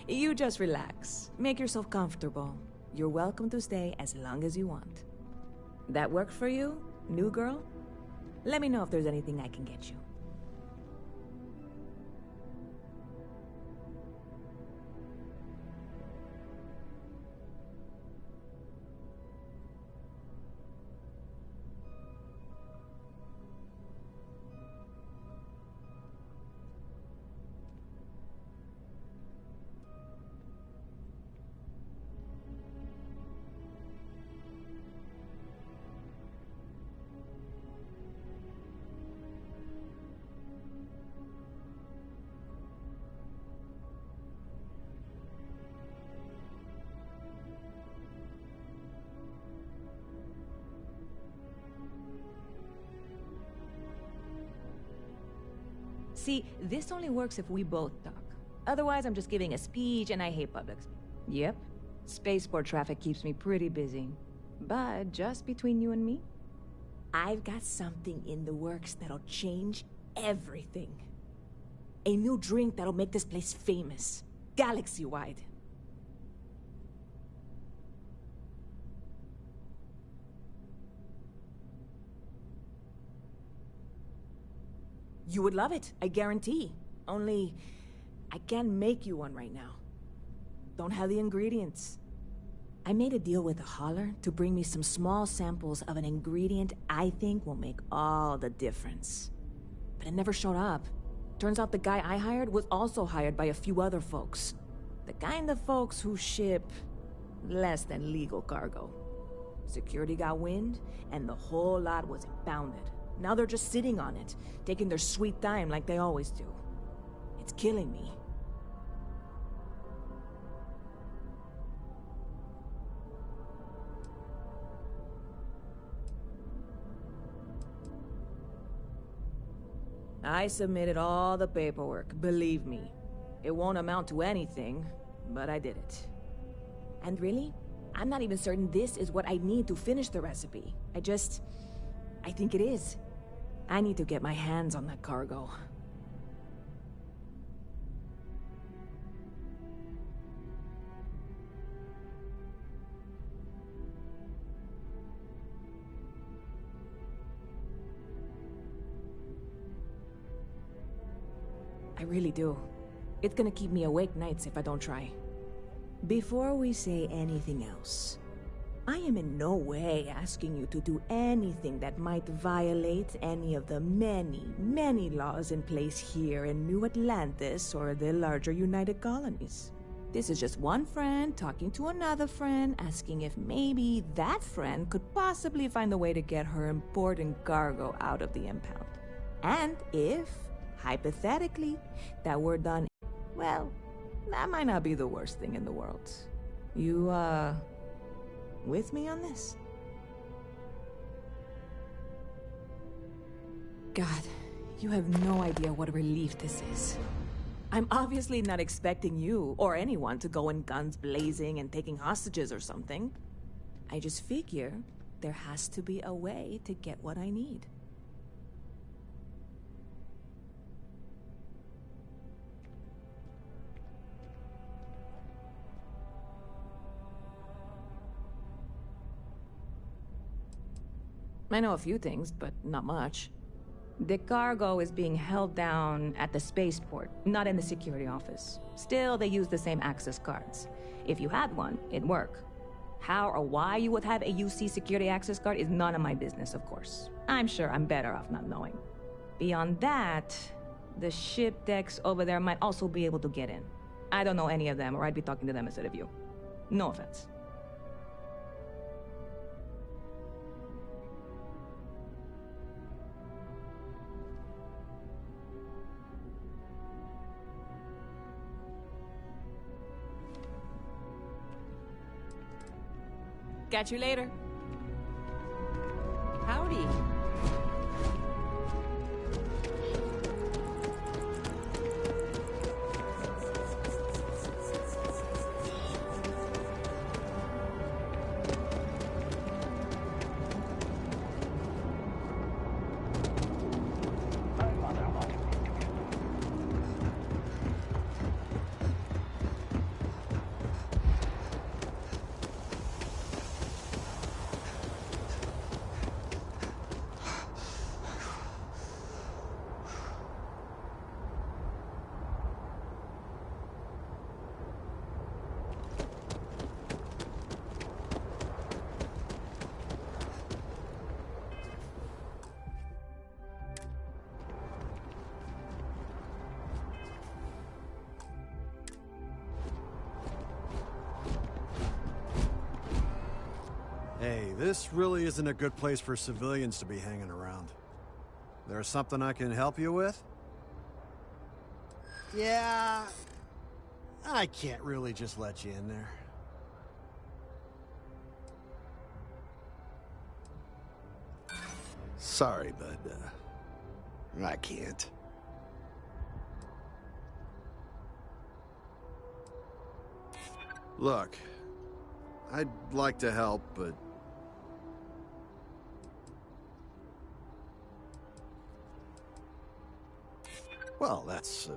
Speaker 16: you just relax. Make yourself comfortable. You're welcome to stay as long as you want. That work for you, new girl? Let me know if there's anything I can get you. See, this only works if we both talk. Otherwise, I'm just giving a speech and I hate public speech. Yep. Spaceport traffic keeps me pretty busy. But just between you and me, I've got something in the works that'll change everything. A new drink that'll make this place famous. Galaxy-wide. You would love it, I guarantee. Only, I can't make you one right now. Don't have the ingredients. I made a deal with a hauler to bring me some small samples of an ingredient I think will make all the difference. But it never showed up. Turns out the guy I hired was also hired by a few other folks. The kind of folks who ship less than legal cargo. Security got wind, and the whole lot was impounded. Now they're just sitting on it, taking their sweet time like they always do. It's killing me. I submitted all the paperwork, believe me. It won't amount to anything, but I did it. And really, I'm not even certain this is what I need to finish the recipe. I think it is. I need to get my hands on that cargo. I really do. It's gonna keep me awake nights if I don't try. Before we say anything else, I am in no way asking you to do anything that might violate any of the many, many laws in place here in New Atlantis or the larger United Colonies. This is just one friend talking to another friend, asking if maybe that friend could possibly find a way to get her important cargo out of the impound. And if, hypothetically, that were done, well, that might not be the worst thing in the world. You, with me on this? God, you have no idea what a relief this is. I'm obviously not expecting you or anyone to go in guns blazing and taking hostages or something. I just figure there has to be a way to get what I need. I know a few things, but not much. The cargo is being held down at the spaceport, not in the security office. Still, they use the same access cards. If you had one, it'd work. How or why you would have a UC security access card is none of my business, of course. I'm sure I'm better off not knowing. Beyond that, the ship decks over there might also be able to get in. I don't know any of them, or I'd be talking to them instead of you. No offense. Catch you later. Howdy.
Speaker 5: Hey, this really isn't a good place for civilians to be hanging around. There's something I can help you with? Yeah... I can't really just let you in there. Sorry, but, I can't. Look, I'd like to help, but... Well, that's...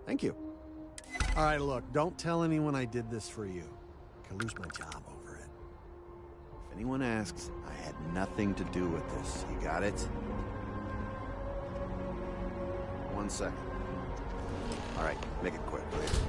Speaker 5: Thank you. All right, look, don't tell anyone I did this for you. I could lose my job over it. If anyone asks, I had nothing to do with this. You got it? 1 second. All right, make it quick, please.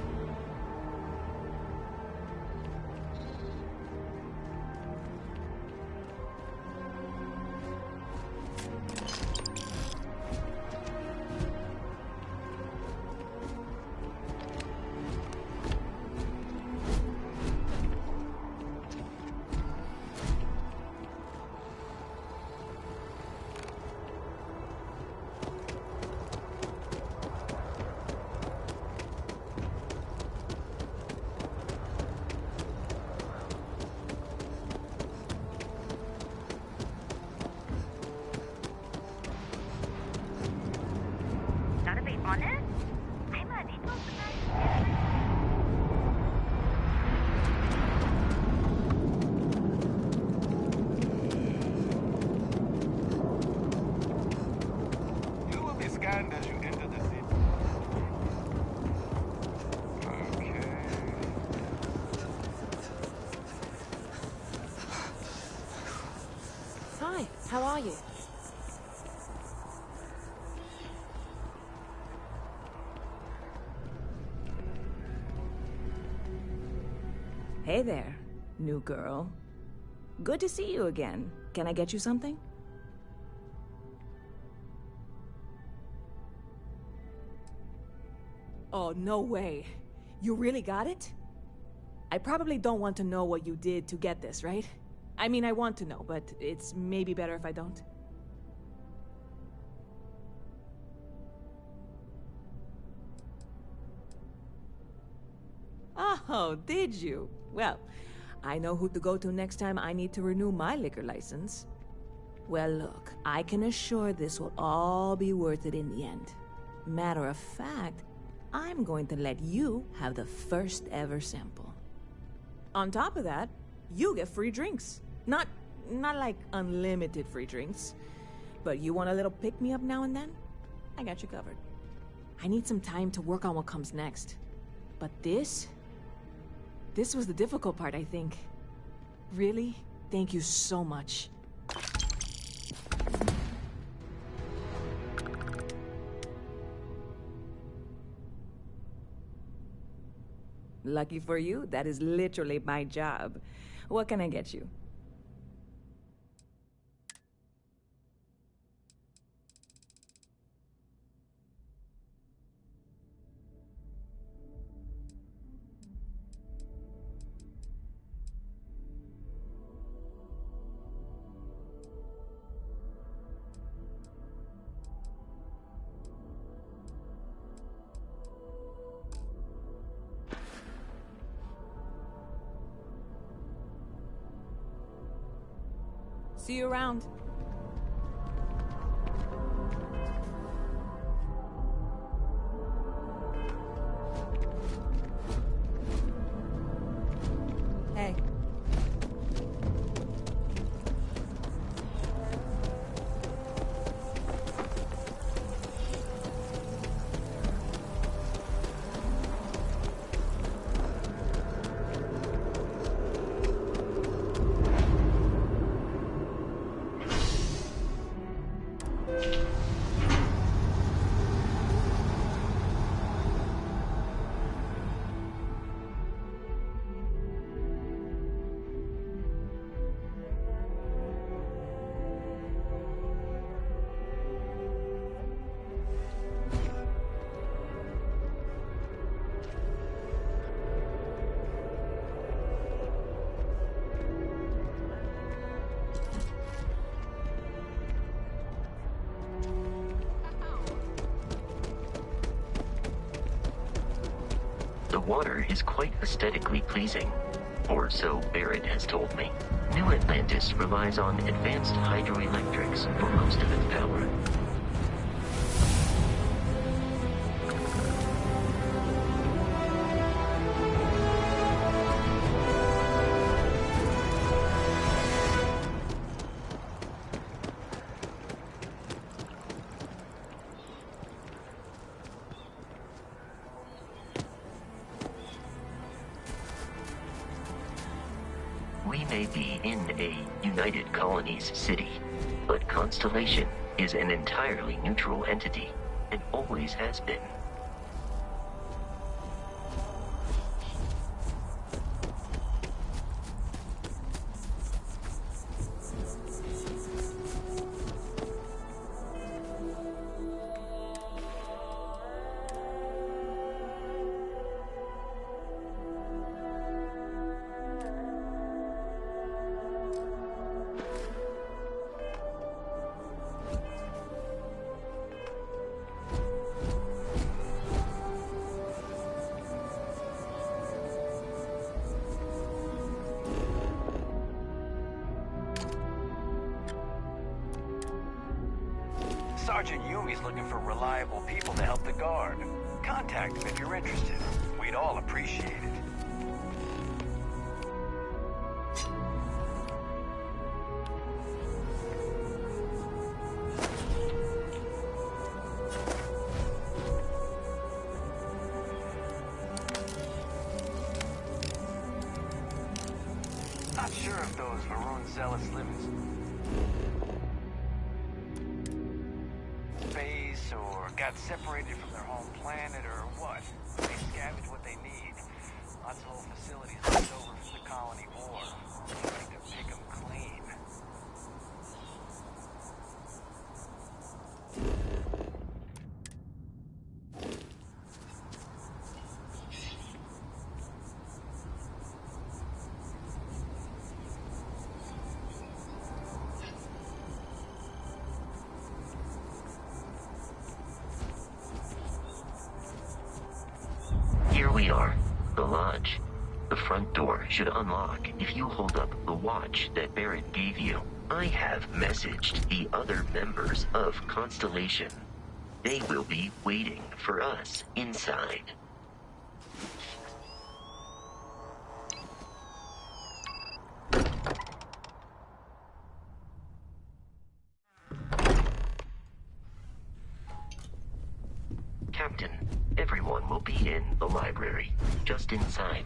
Speaker 16: Hi, how are you? Hey there, new girl. Good to see you again. Can I get you something? Oh, no way. You really got it? I probably don't want to know what you did to get this, right? I mean, I want to know, but it's maybe better if I don't. Oh, did you? Well, I know who to go to next time I need to renew my liquor license. Well, look, I can assure this will all be worth it in the end. Matter of fact, I'm going to let you have the first ever sample. On top of that, you get free drinks. Not like unlimited free drinks, but you want a little pick-me-up now and then? I got you covered. I need some time to work on what comes next. But this was the difficult part, I think. Really? Thank you so much. Lucky for you, that is literally my job. What can I get you? See you around. Hey.
Speaker 10: The water is quite aesthetically pleasing, or so Barrett has told me. New Atlantis relies on advanced hydroelectrics for most of its power. We may be in a United Colonies city, but Constellation is an entirely neutral entity, and always has been.
Speaker 13: Sergeant Yumi's looking for reliable people to help the guard. Contact him if you're interested. We'd all appreciate it. Not sure if those Varun zealous limits phase or got separated from their home planet or what. They scavenge what they need. Lots of old facilities left over from the colony war. They like to pick them clean. Here we are, the lodge. The front door should unlock if you hold up the watch that Barrett gave you. I have messaged the other members of Constellation. They will be waiting for us inside. Captain, everyone will be in the library, just inside.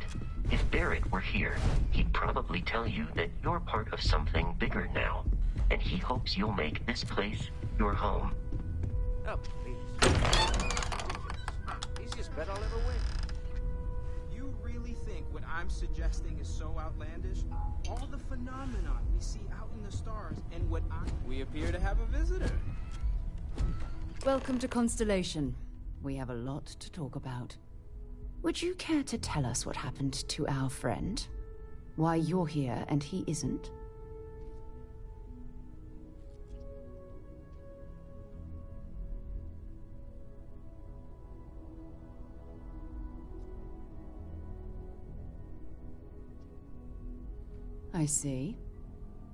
Speaker 13: If Barrett were here, he'd probably tell you that you're part of something bigger now, and he hopes you'll make this place your home.
Speaker 17: Oh, please. Easiest bet I'll ever win.
Speaker 18: You really think what I'm suggesting is so outlandish? All the phenomenon we see out in the stars, and what we appear to have a visitor.
Speaker 19: Welcome to Constellation. We have a lot to talk about. Would you care to tell us what happened to our friend? Why you're here and he isn't? I see.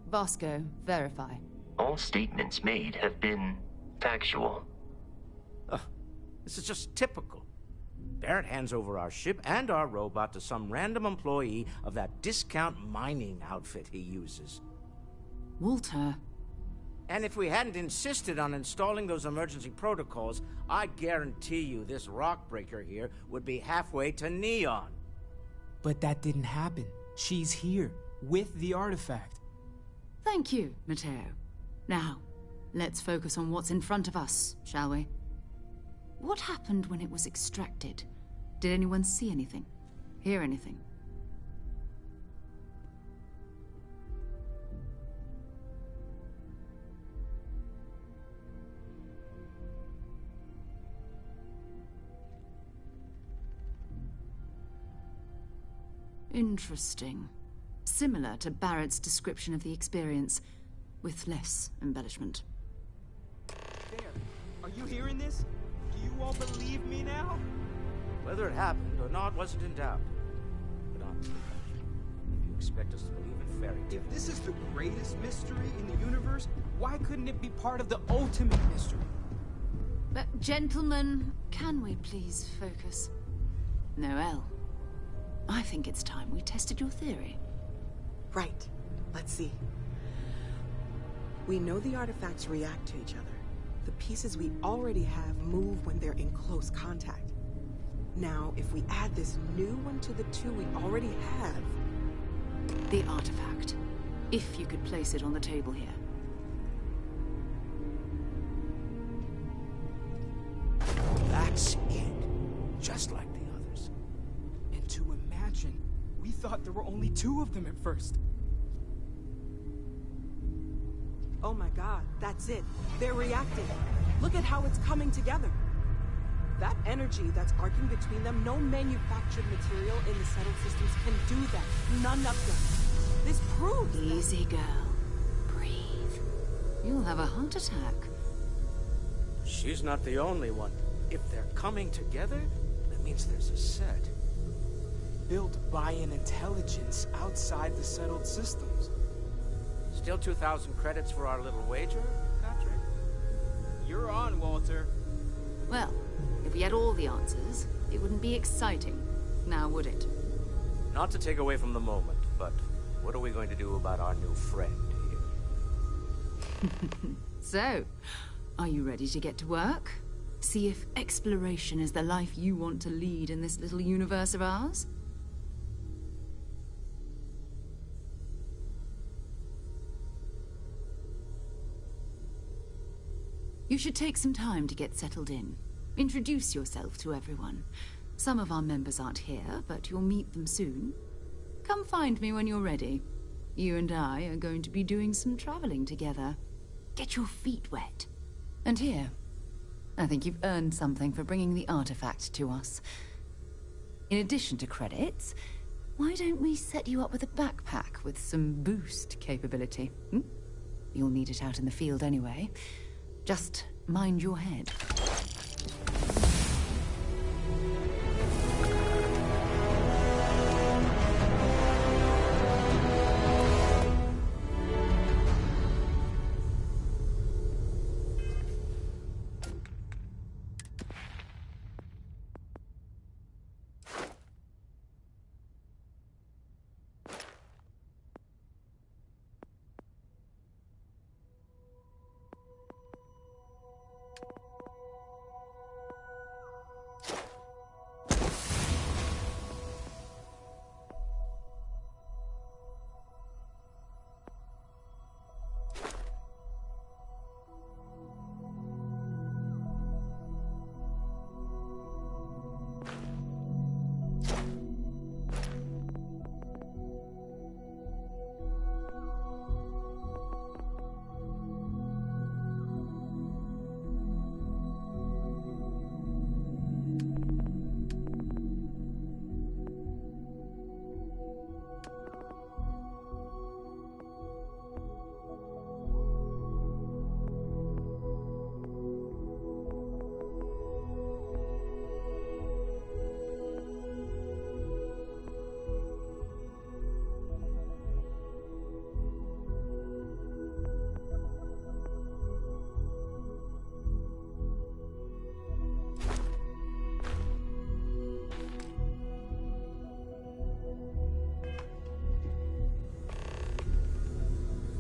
Speaker 19: Vasco, verify.
Speaker 10: All statements made have been factual.
Speaker 17: This is just typical. Barrett hands over our ship and our robot to some random employee of that discount mining outfit he uses.
Speaker 19: Walter.
Speaker 17: And if we hadn't insisted on installing those emergency protocols, I guarantee you this rock breaker here would be halfway to Neon.
Speaker 18: But that didn't happen. She's here, with the artifact.
Speaker 19: Thank you, Matteo. Now, let's focus on what's in front of us, shall we? What happened when it was extracted? Did anyone see anything? Hear anything? Interesting. Similar to Barrett's description of the experience, with less embellishment.
Speaker 18: There. Are you hearing this? Do you all believe me now?
Speaker 17: Whether it happened or not wasn't in doubt. But honestly, Patrick, if you expect us to believe in fairy tales...
Speaker 18: If this is the greatest mystery in the universe, why couldn't it be part of the ultimate mystery?
Speaker 19: But, gentlemen, can we please focus? Noelle, I think it's time we tested your theory.
Speaker 15: Right. Let's see. We know the artifacts react to each other. The pieces we already have move when they're in close contact. Now, if we add this new one to the two we already have...
Speaker 19: The artifact. If you could place it on the table here.
Speaker 17: That's it. Just like the others.
Speaker 18: And to imagine, we thought there were only 2 of them at first.
Speaker 15: Oh my god, that's it. They're reacting. Look at how it's coming together. That energy that's arcing between them, no manufactured material in the settled systems can do that. None of them. This proves
Speaker 19: Easy, girl. Breathe. You'll have a heart attack.
Speaker 17: She's not the only one. If they're coming together, that means there's a set.
Speaker 18: Built by an intelligence outside the settled systems.
Speaker 17: Still 2,000 credits for our little wager, Patrick?
Speaker 18: You're on, Walter.
Speaker 19: Well, if we had all the answers, it wouldn't be exciting, now would it?
Speaker 17: Not to take away from the moment, but what are we going to do about our new friend here?
Speaker 19: So, are you ready to get to work? See if exploration is the life you want to lead in this little universe of ours? You should take some time to get settled in. Introduce yourself to everyone. Some of our members aren't here, but you'll meet them soon. Come find me when you're ready. You and I are going to be doing some traveling together. Get your feet wet. And here, I think you've earned something for bringing the artifact to us. In addition to credits, why don't we set you up with a backpack with some boost capability? You'll need it out in the field anyway. Just mind your head.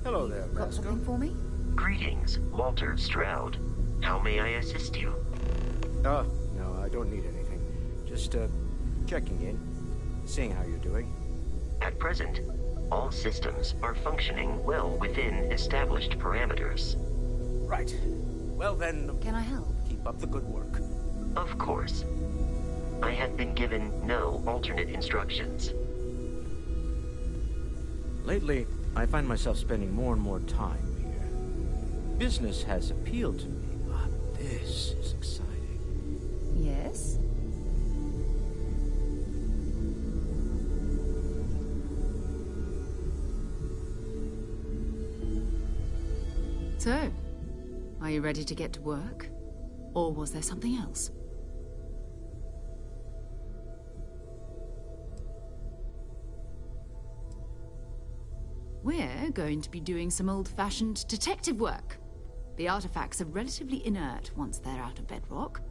Speaker 17: Hello there,
Speaker 19: Got something for me?
Speaker 10: Greetings, Walter Stroud. How may I assist you?
Speaker 17: No, I don't need anything. Just, checking in, seeing how you're doing.
Speaker 10: At present, all systems are functioning well within established parameters.
Speaker 17: Right. Well then...
Speaker 19: Can I help?
Speaker 17: Keep up the good work.
Speaker 10: Of course. I have been given no alternate instructions.
Speaker 17: Lately, I find myself spending more and more time here. Business has appealed to me, but this is exciting.
Speaker 19: Yes? So, are you ready to get to work? Or was there something else? We're going to be doing some old-fashioned detective work. The artifacts are relatively inert once they're out of bedrock.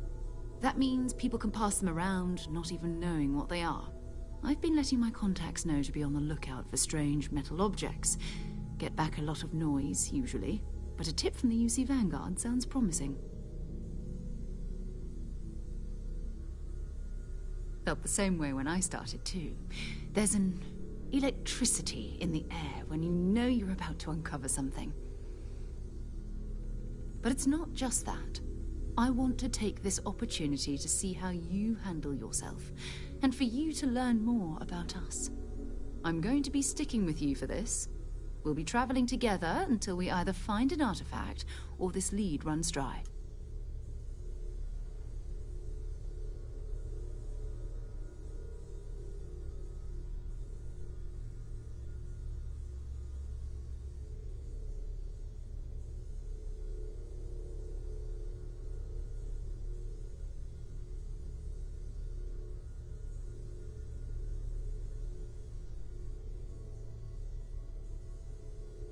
Speaker 19: That means people can pass them around, not even knowing what they are. I've been letting my contacts know to be on the lookout for strange metal objects. Get back a lot of noise, usually, but a tip from the UC Vanguard sounds promising. Felt the same way when I started, too. There's an electricity in the air when you know you're about to uncover something. But it's not just that. I want to take this opportunity to see how you handle yourself, and for you to learn more about us. I'm going to be sticking with you for this. We'll be traveling together until we either find an artifact or this lead runs dry.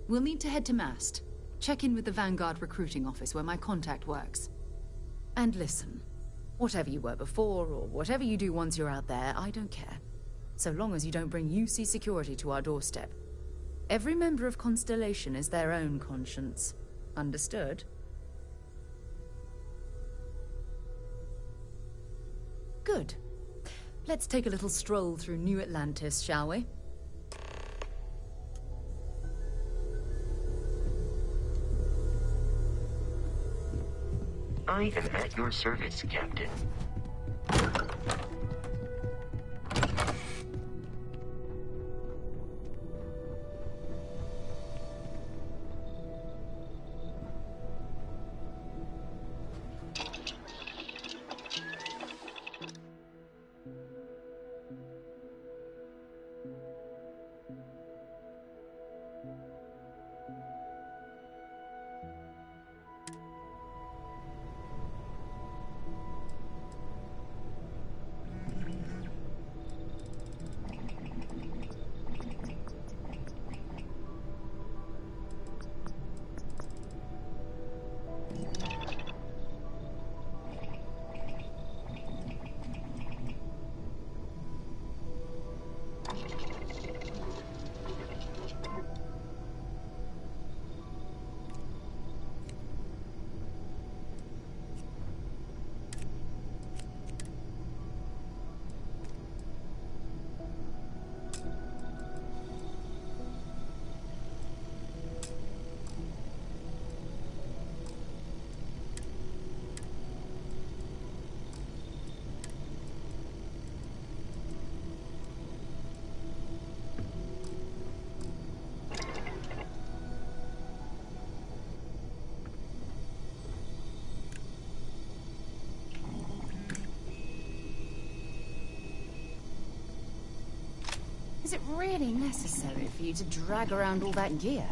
Speaker 19: We'll need to head to Mast. Check in with the Vanguard recruiting office where my contact works. And listen, whatever you were before, or whatever you do once you're out there, I don't care. So long as you don't bring UC security to our doorstep. Every member of Constellation is their own conscience. Understood? Good. Let's take a little stroll through New Atlantis, shall we?
Speaker 10: I am at your service, Captain.
Speaker 19: Is it really necessary for you to drag around all that gear?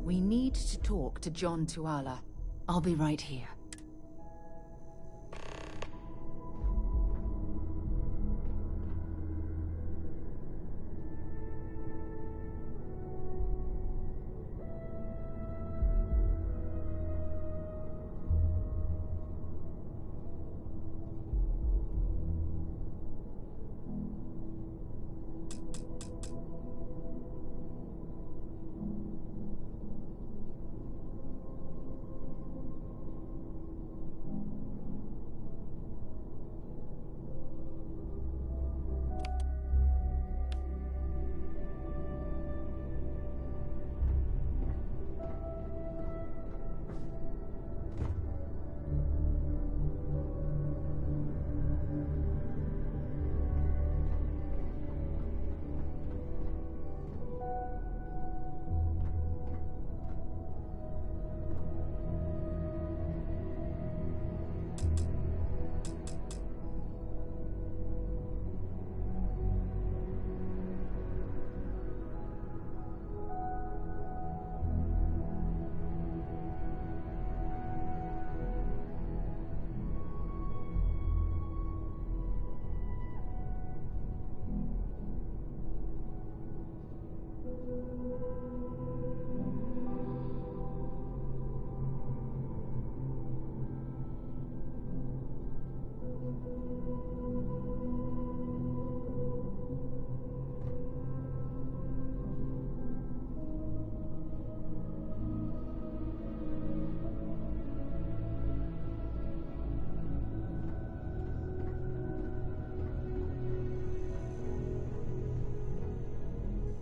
Speaker 19: We need to talk to John Tuala. I'll be right here.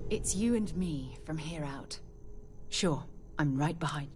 Speaker 19: It's you and me from here out. Sure, I'm right behind.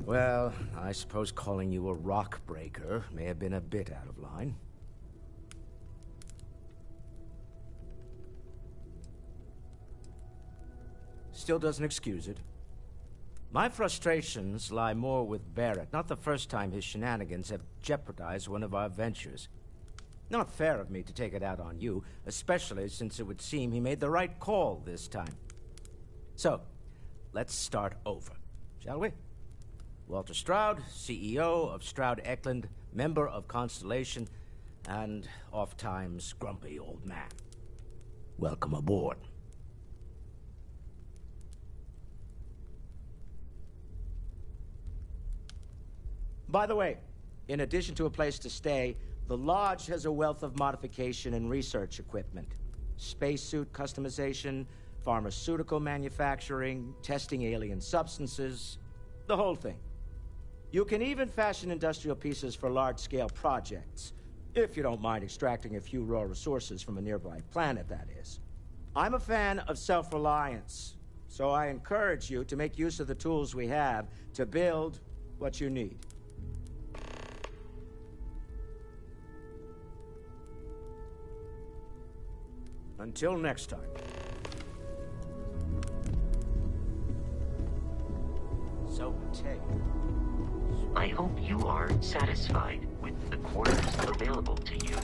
Speaker 17: Well, I suppose calling you a rock breaker may have been a bit out of line. Still doesn't excuse it. My frustrations lie more with Barrett, not the first time his shenanigans have jeopardized one of our ventures. Not fair of me to take it out on you, especially since it would seem he made the right call this time. So, let's start over, shall we? Walter Stroud, CEO of Stroud Eklund, member of Constellation, and oft-times grumpy old man. Welcome aboard. By the way, in addition to a place to stay, the Lodge has a wealth of modification and research equipment. Spacesuit customization, pharmaceutical manufacturing, testing alien substances, the whole thing. You can even fashion industrial pieces for large-scale projects, if you don't mind extracting a few raw resources from a nearby planet, that is. I'm a fan of self-reliance, so I encourage you to make use of the tools we have to build what you need. Until next time. So, Tay.
Speaker 10: I hope you are satisfied with the quarters available to you.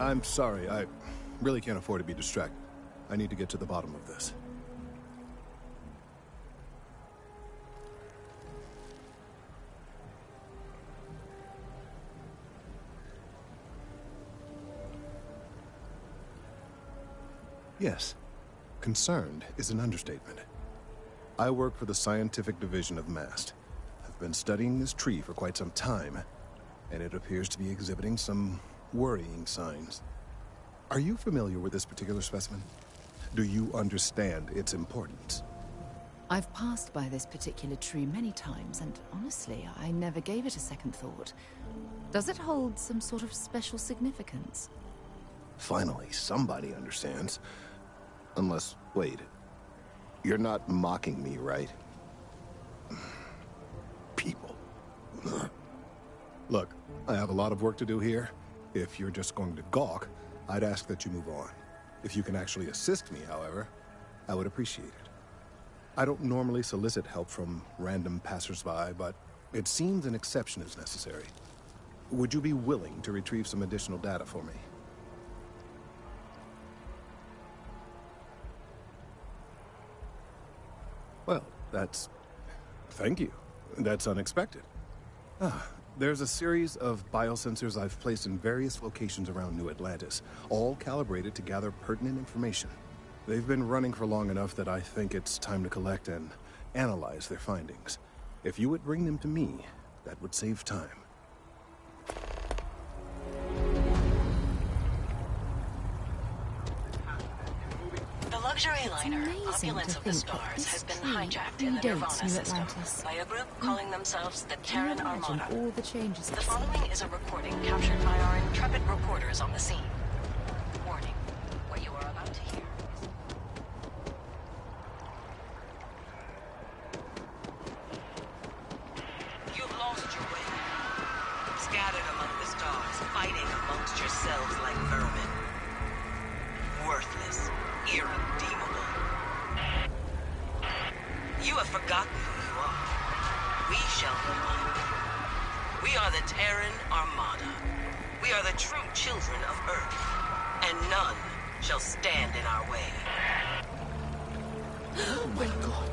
Speaker 20: I'm sorry, I really can't afford to be distracted. I need to get to the bottom of this. Yes, concerned is an understatement. I work for the scientific division of MAST. I've been studying this tree for quite some time, and it appears to be exhibiting some worrying signs. Are you familiar with this particular specimen? Do you understand its importance?
Speaker 19: I've passed by this particular tree many times, and honestly, I never gave it a second thought. Does it hold some sort of special significance?
Speaker 20: Finally, somebody understands. Unless, wait. You're not mocking me, right? People. Look, I have a lot of work to do here. If you're just going to gawk, I'd ask that you move on. If you can actually assist me, however, I would appreciate it. I don't normally solicit help from random passersby, but it seems an exception is necessary. Would you be willing to retrieve some additional data for me? Well, thank you. That's unexpected. There's a series of biosensors I've placed in various locations around New Atlantis, all calibrated to gather pertinent information. They've been running for long enough that I think it's time to collect and analyze their findings. If you would bring them to me, that would save time.
Speaker 9: The luxury liner, Opulence of the Stars, has been hijacked in the Nirvana system by a group calling themselves the Terran Armada.
Speaker 19: All the changes.
Speaker 9: The following is a recording captured by our intrepid reporters on the scene. Warning, what you are about to hear is...
Speaker 21: You've lost your way. Scattered among the stars, fighting amongst yourselves like vermin. Worthless. Irredeemable. You have forgotten who you are. shelter one. We are the Terran Armada. We are the true children of Earth, and none shall stand in our way.
Speaker 15: Oh my god.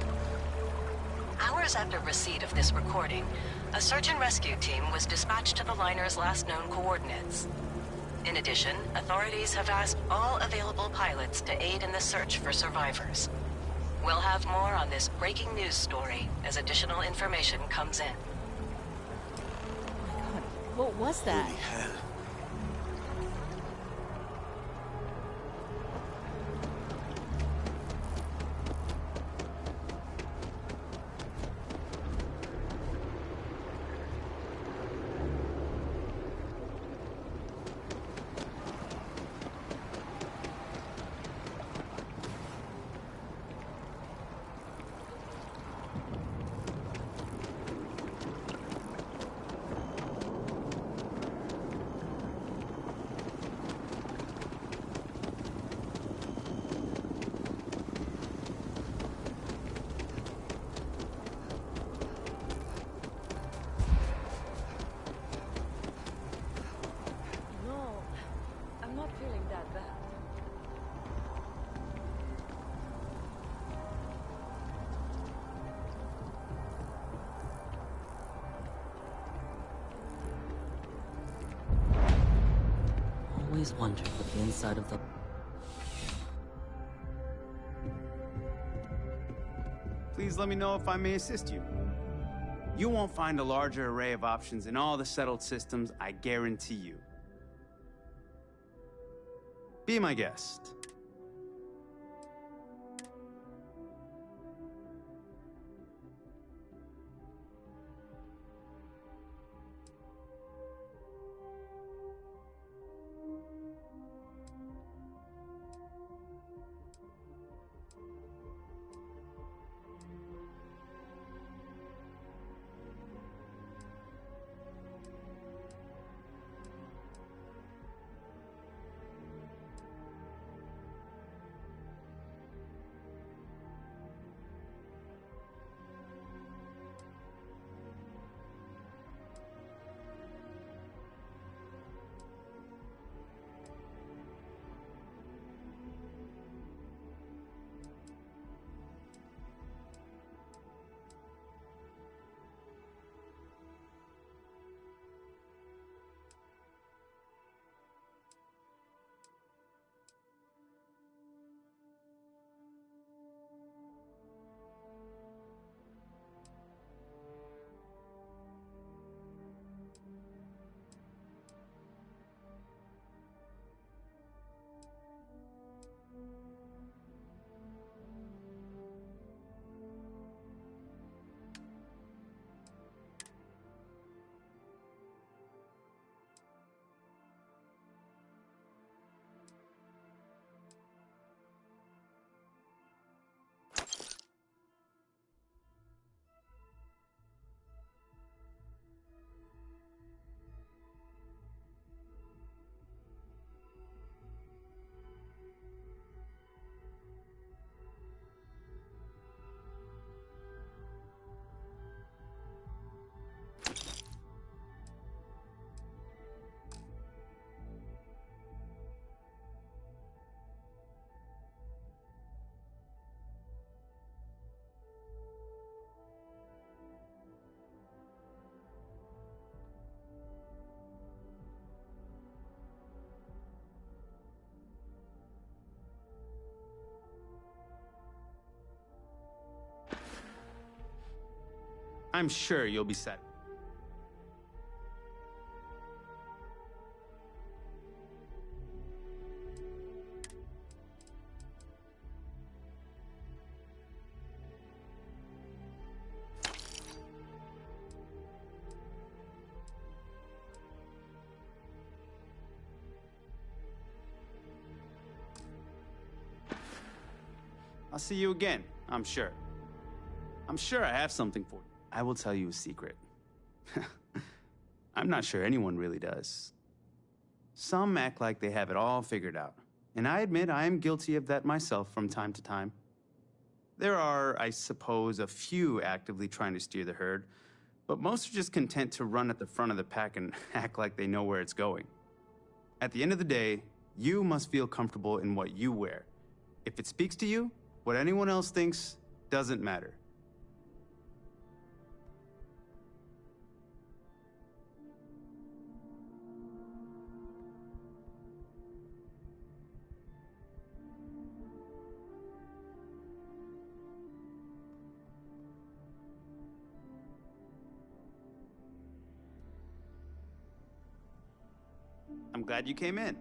Speaker 9: Hours after receipt of this recording, a search and rescue team was dispatched to the liner's last known coordinates. In addition, authorities have asked all available pilots to aid in the search for survivors. We'll have more on this breaking news story as additional information comes in.
Speaker 4: What was that?
Speaker 5: Holy hell.
Speaker 9: No, I'm not feeling that bad.
Speaker 2: Always wondered what the inside of the...
Speaker 18: Please let me know if I may assist you. You won't find a larger array of options in all the settled systems, I guarantee you. Be my guest. I'm sure you'll be set. I'll see you again, I'm sure. I'm sure I have something for you. I will tell you a secret. I'm not sure anyone really does. Some act like they have it all figured out, and I admit I am guilty of that myself from time to time. There are, I suppose, a few actively trying to steer the herd, But most are just content to run at the front of the pack and act like they know where it's going. At the end of the day, you must feel comfortable in what you wear. If it speaks to you, what anyone else thinks doesn't matter. I'm glad you came in.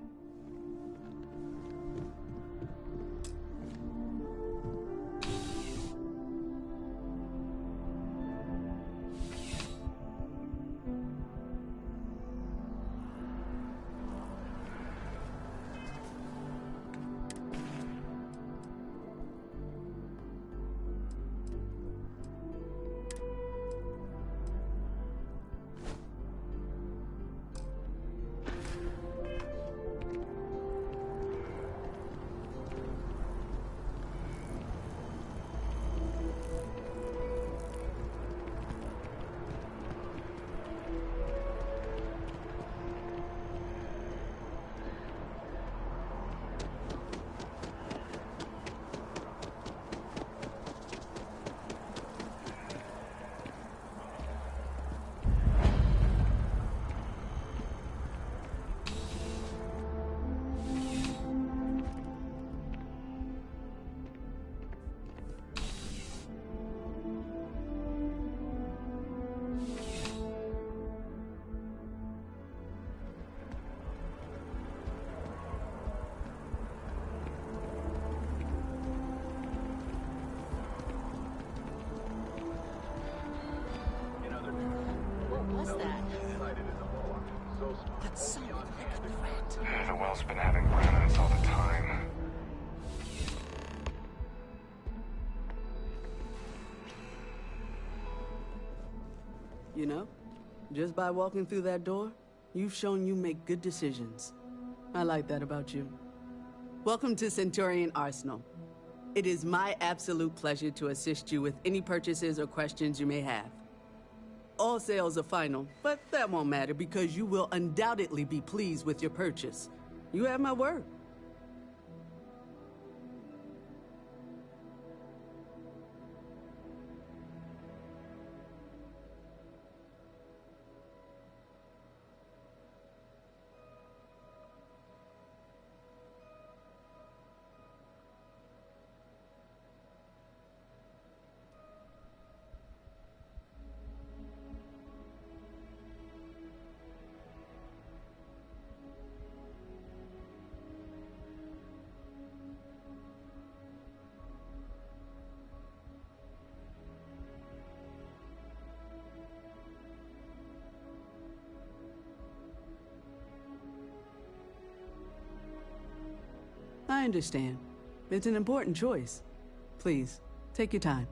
Speaker 4: That sounded like a threat.
Speaker 7: The well's been having remnants all the time.
Speaker 4: You know, just by walking through that door, you've shown you make good decisions. I like that about you. Welcome to Centurion Arsenal. It is my absolute pleasure to assist you with any purchases or questions you may have. All sales are final, but that won't matter because you will undoubtedly be pleased with your purchase. You have my word. I understand. It's an important choice. Please, take your time.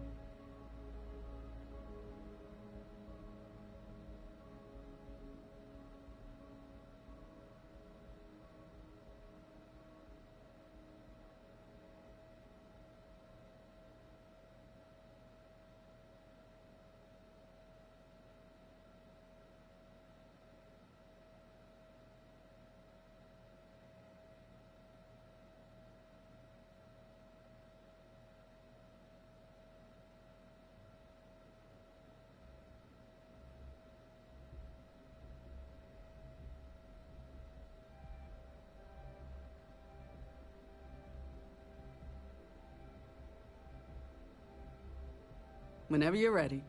Speaker 4: Whenever you're ready.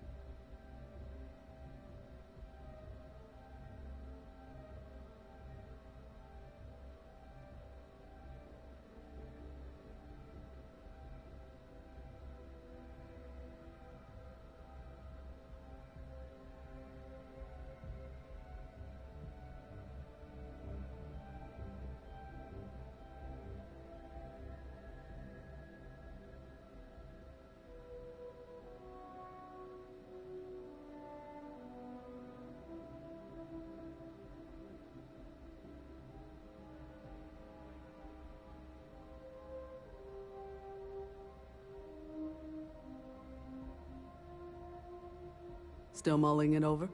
Speaker 4: Still mulling it over?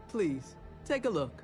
Speaker 4: Please, take a look.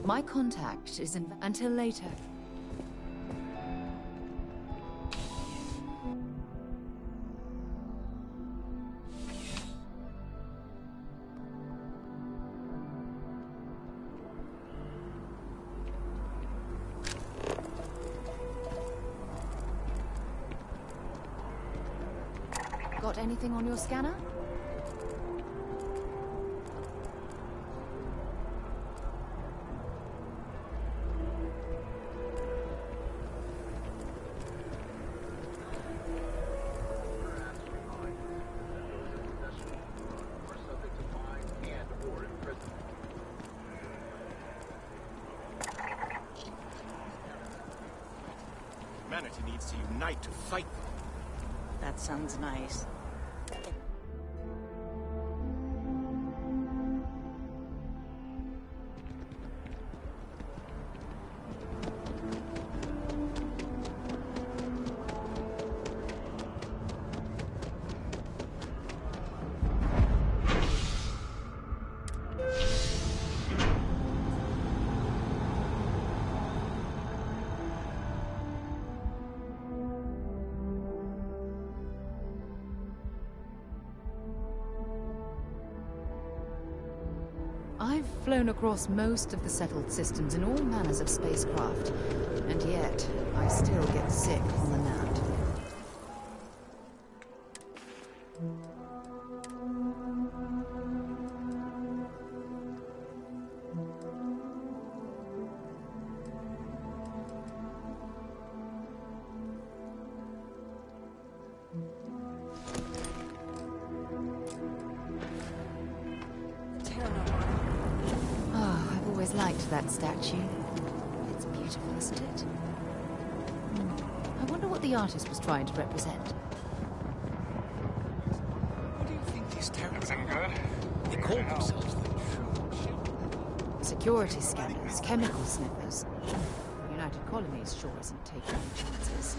Speaker 19: My contact is in... Until later. Got anything on your scanner?
Speaker 8: Humanity needs to unite to fight them.
Speaker 1: That sounds nice.
Speaker 19: flown across most of the settled systems in all manners of spacecraft, and yet I still get sick on the gnat. Liked that statue. It's beautiful, isn't it? I wonder what the artist was trying to represent.
Speaker 7: What do you think these Terrans are good? They call themselves the True.
Speaker 19: Security scanners, chemical sniffers. The United Colonies sure isn't taking any chances.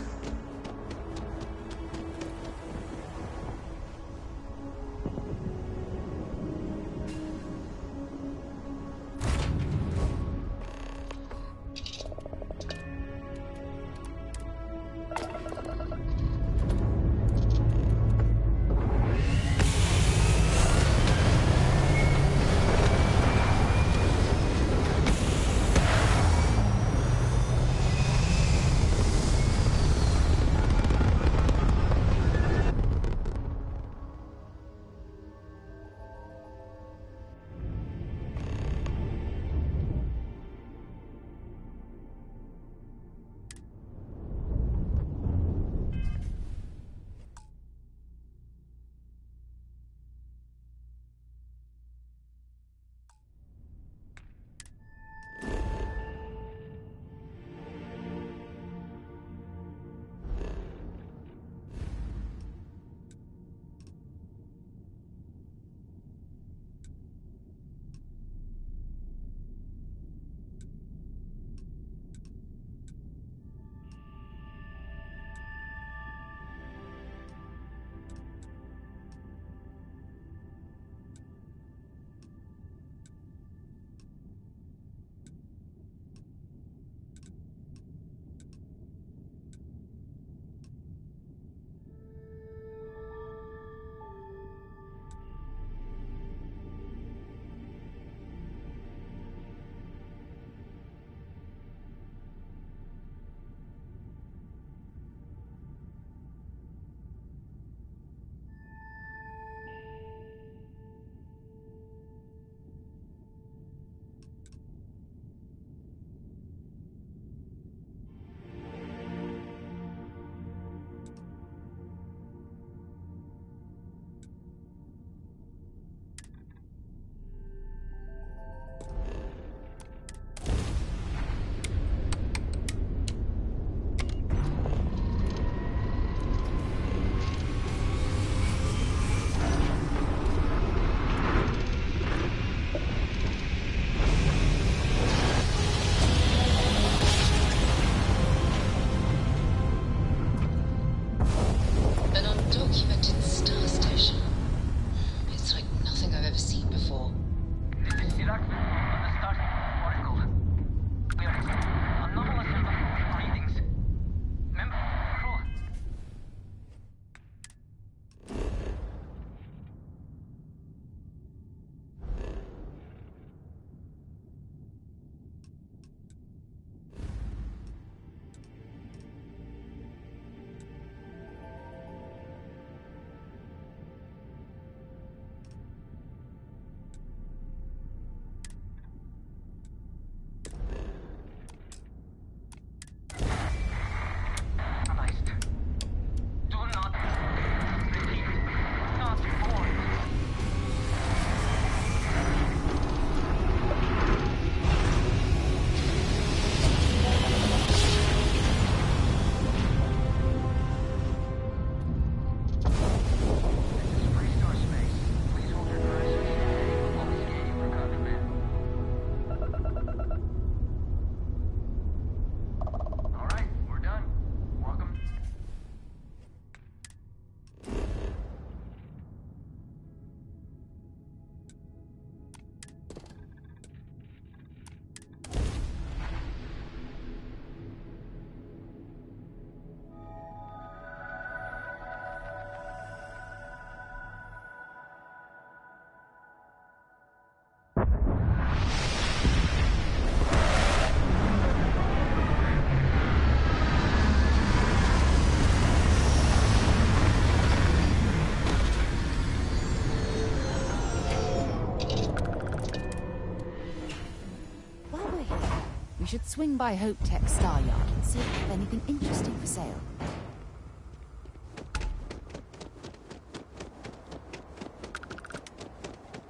Speaker 19: should swing by Hope Tech Star Yard and see if they have anything interesting for sale.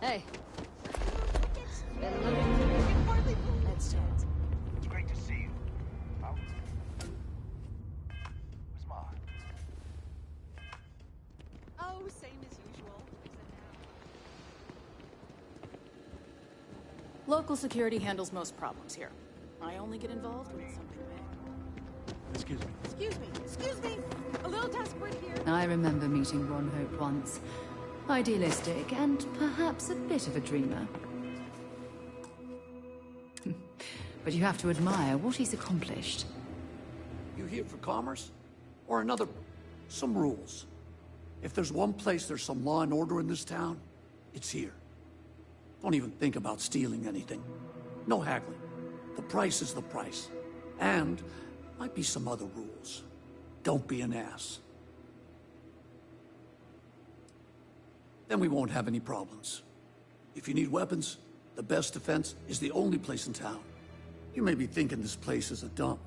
Speaker 19: Hey. Let's chat.
Speaker 7: It's great to see you. Where's Ma?
Speaker 6: Oh, same as usual.
Speaker 22: Local security handles most problems here. I only get involved when it's something big.
Speaker 7: Excuse me.
Speaker 6: Excuse me. Excuse me. A little desperate here.
Speaker 19: I remember meeting Ron Hope once. Idealistic and perhaps a bit of a dreamer. But you have to admire what he's accomplished.
Speaker 23: You here for commerce? Or some rules? If there's one place there's some law and order in this town, it's here. Don't even think about stealing anything. No haggling. The price is the price. And might be some other rules. Don't be an ass. Then we won't have any problems. If you need weapons, the best defense is the only place in town. You may be thinking this place is a dump,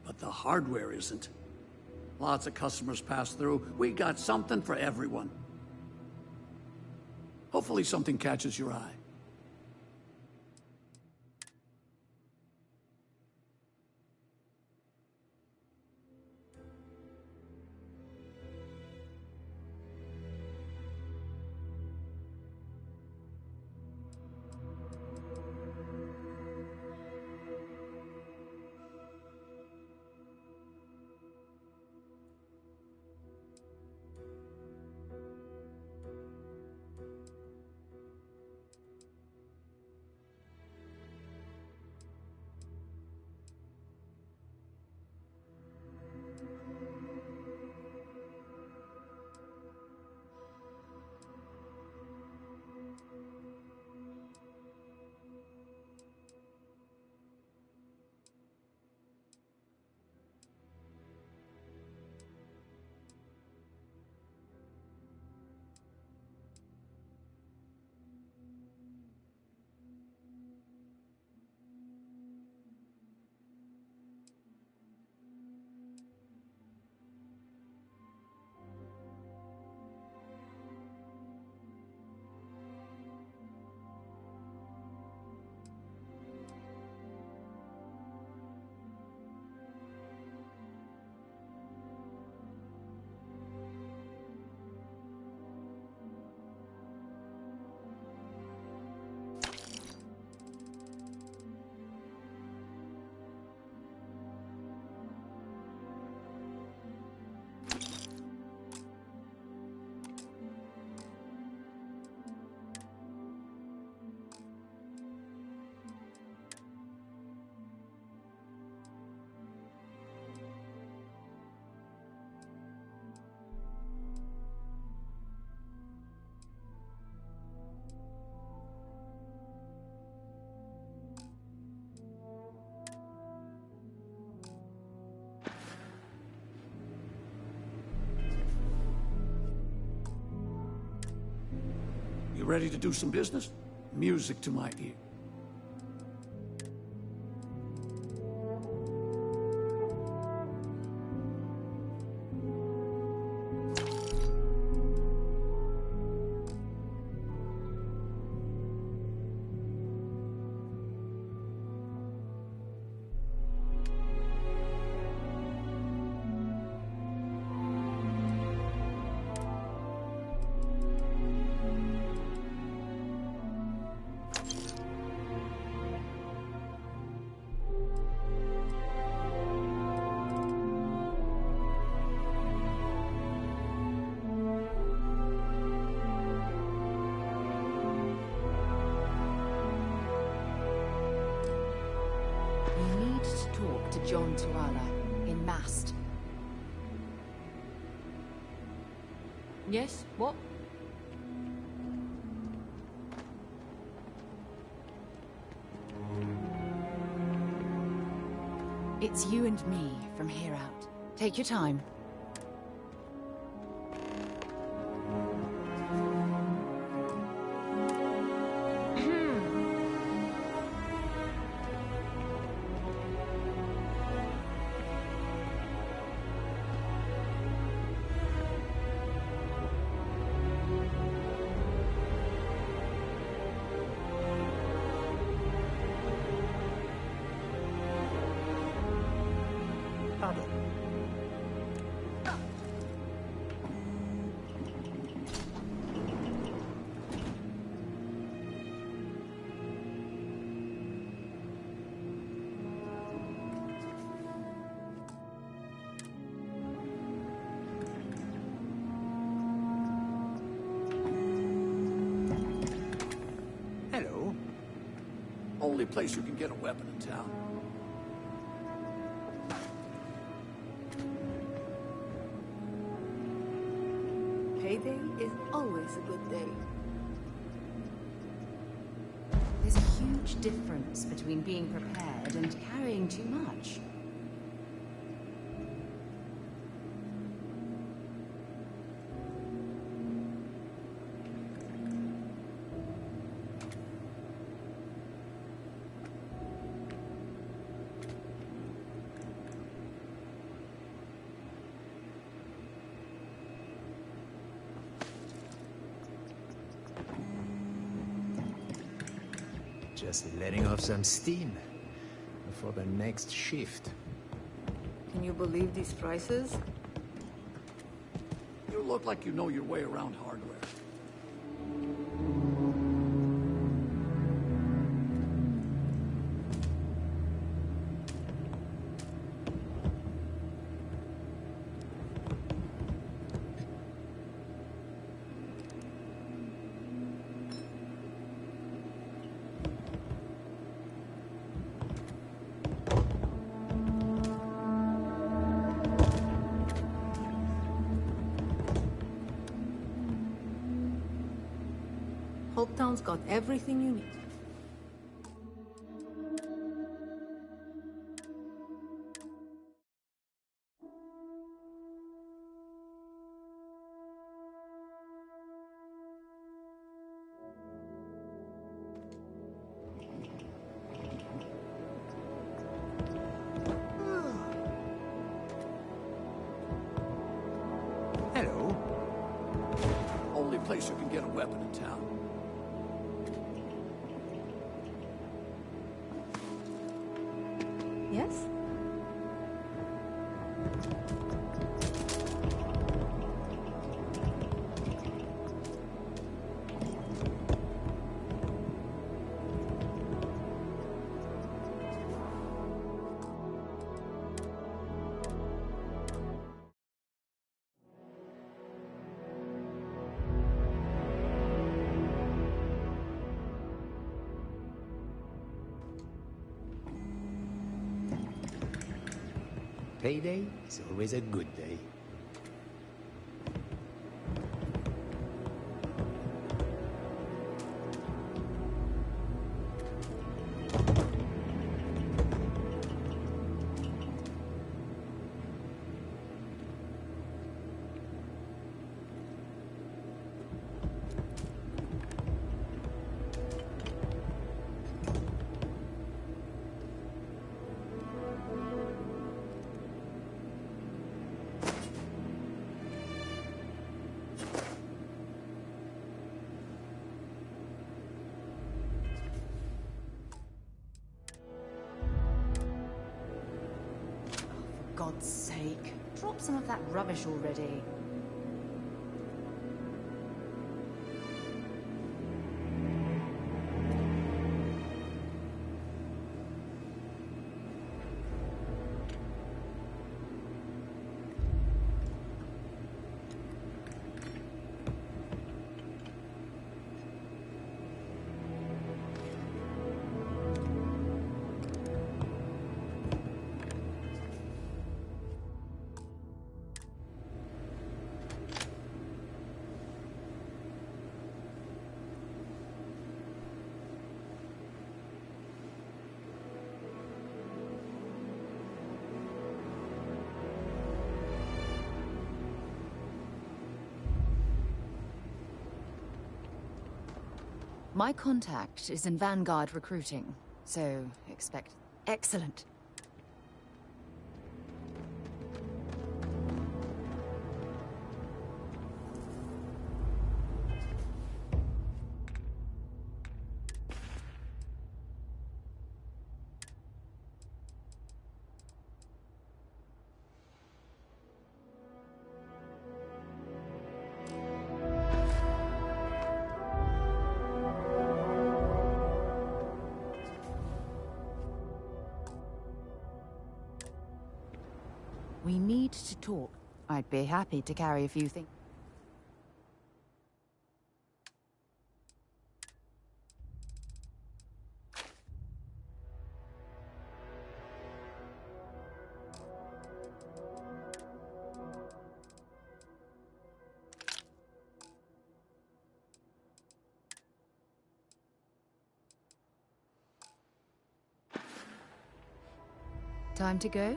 Speaker 23: but the hardware isn't. Lots of customers pass through. We got something for everyone. Hopefully something catches your eye. You ready to do some business? Music to my ear.
Speaker 19: Talk to John Tuala in Mast. Yes? What? It's you and me from here out. Take your time.
Speaker 23: problem.
Speaker 3: Hello.
Speaker 23: Only place you can get a weapon in town.
Speaker 6: Payday is always a good day.
Speaker 19: There's a huge difference between being prepared and carrying too much.
Speaker 3: Just letting off some steam before the next shift.
Speaker 6: Can you believe these prices?
Speaker 23: You look like you know your way around hardware.
Speaker 6: Hopetown's got everything you need.
Speaker 3: Hello.
Speaker 23: Only place you can get a weapon in town.
Speaker 6: Yes?
Speaker 3: Payday is always a good day.
Speaker 19: For God's sake, drop some of that rubbish already. My contact is in Vanguard recruiting, so expect excellent. We need to talk. I'd be happy to carry a few things. Time to go?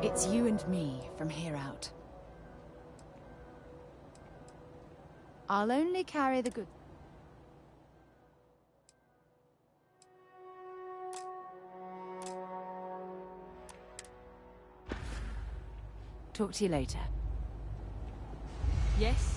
Speaker 19: It's you and me from here out. I'll only carry the good. Talk to you later. Yes?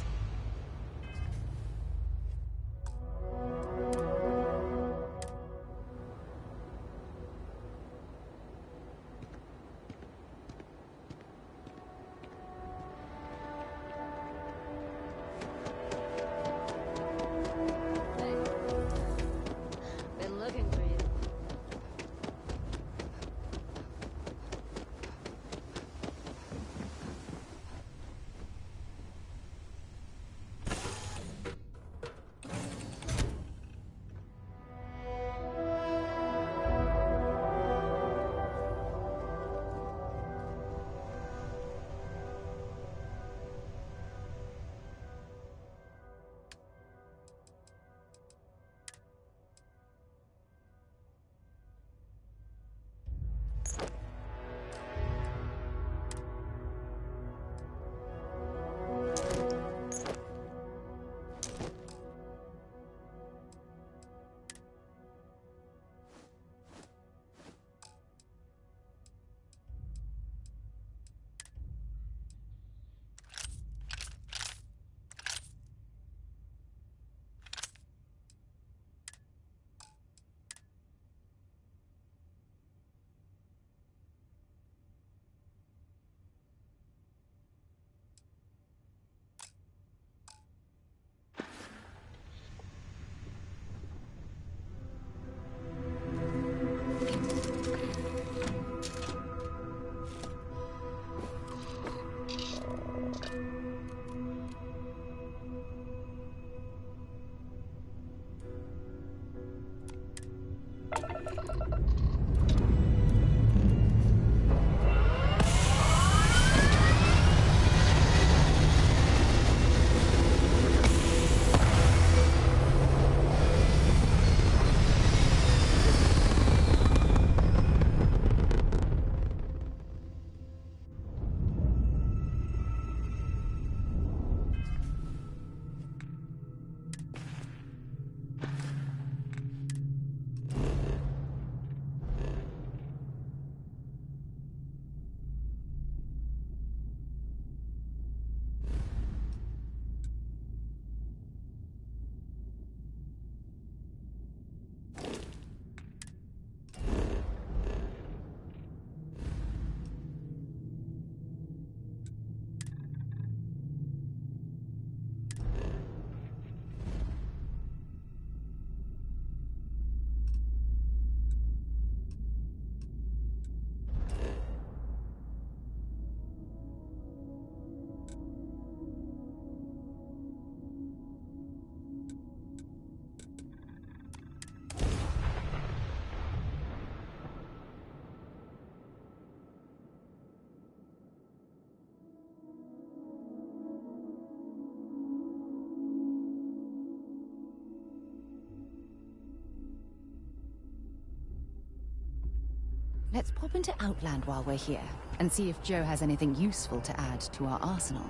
Speaker 19: Let's pop into Outland while we're here, and see if Joe has anything useful to add to our arsenal.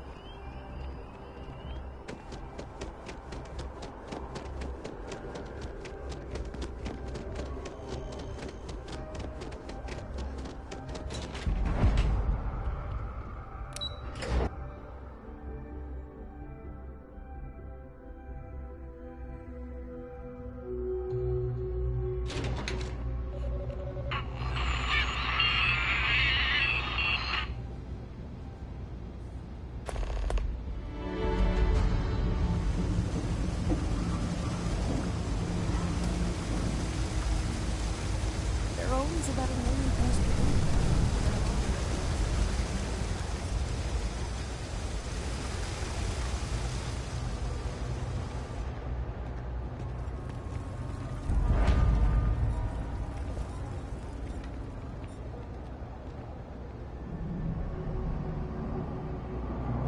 Speaker 15: is about a million things to do.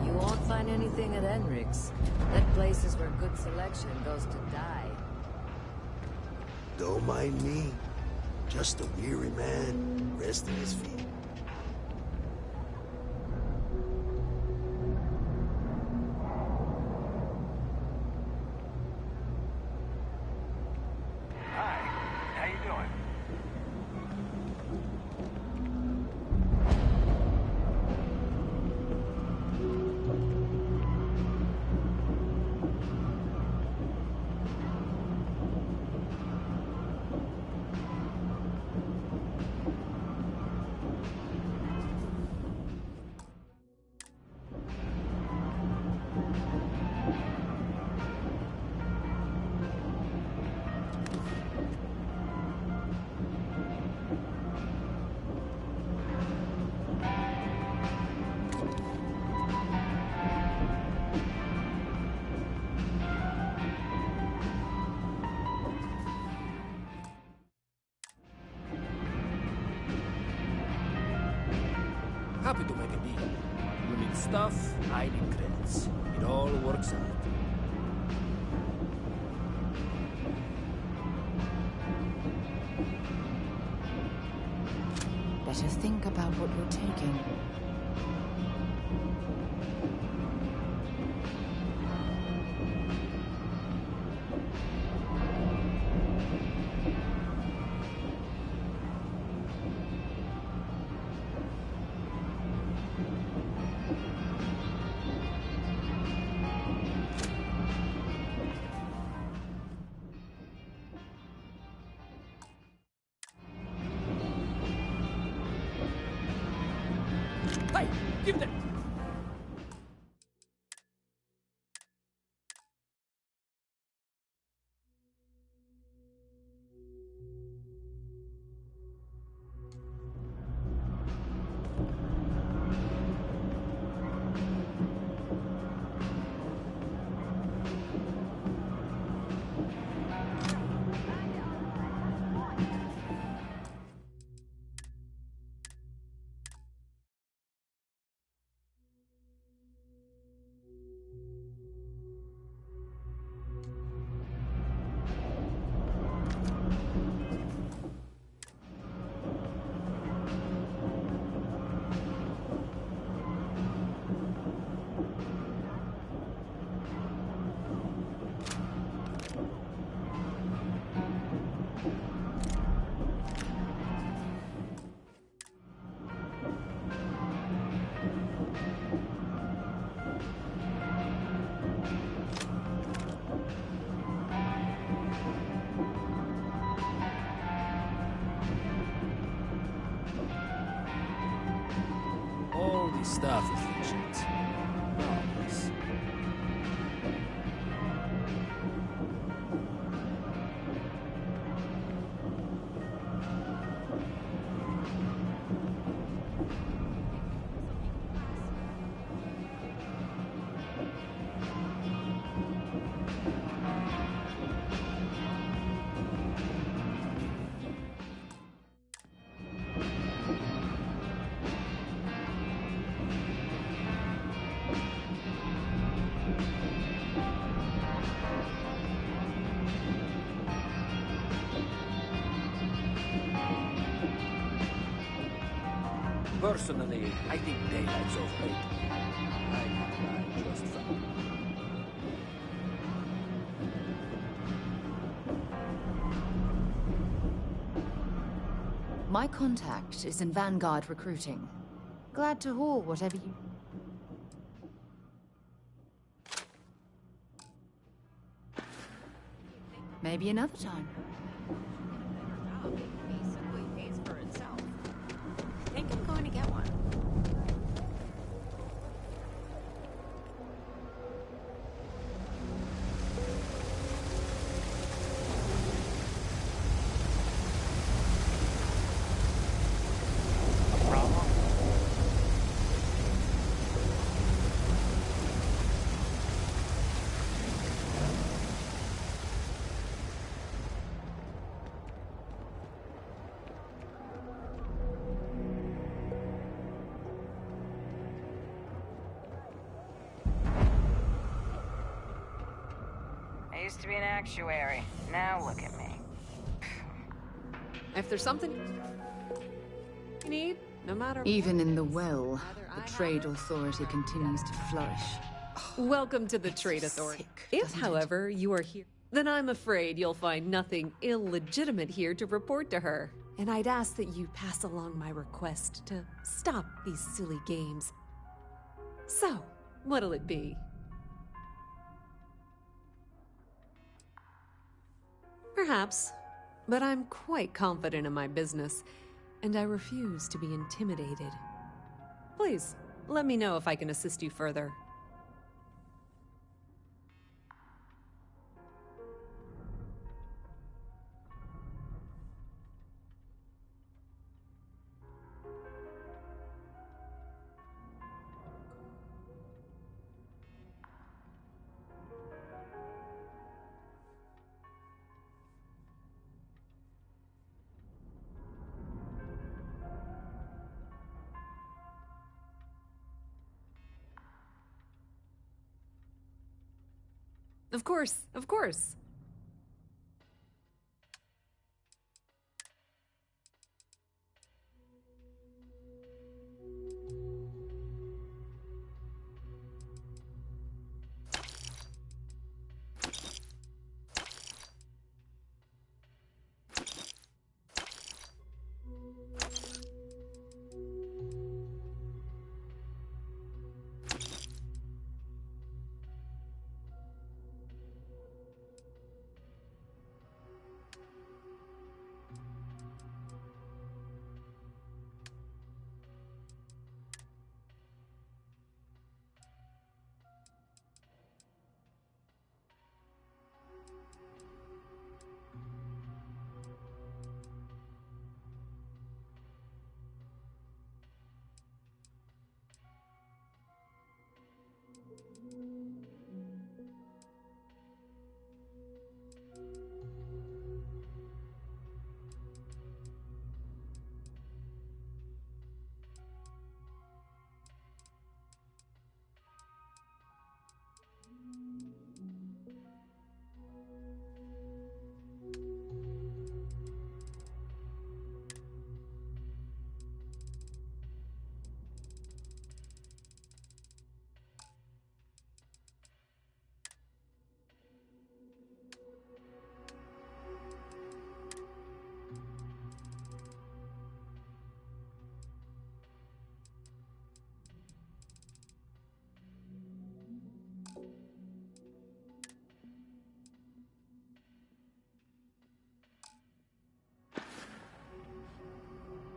Speaker 11: You won't find anything at Enric's. That place is where good selection goes to die.
Speaker 12: Don't mind me. Just a weary man resting his feet.
Speaker 13: Hi, how you doing?
Speaker 14: Happy to make a deal. You need stuff, I need credits. It all works out.
Speaker 19: Better think about what you're taking.
Speaker 14: Hey, give them! All this stuff is legit. Marvelous. Personally, I think daylight's overrated. I can just fine.
Speaker 19: My contact is in Vanguard recruiting. Glad to haul whatever you... Maybe another time.
Speaker 16: Basically pays for itself. Think I'm going to get one.
Speaker 11: I used to be an actuary. Now look at me.
Speaker 10: If there's something you need, no matter
Speaker 19: Even in the well, the Trade Authority continues to flourish.
Speaker 10: Welcome to the Trade Authority. If, however, you are here, then I'm afraid you'll find nothing illegitimate here to report to her. And I'd ask that you pass along my request to stop these silly games. So, what'll it be? Perhaps, but I'm quite confident in my business, and I refuse to be intimidated. Please, let me know if I can assist you further. Of course, of course.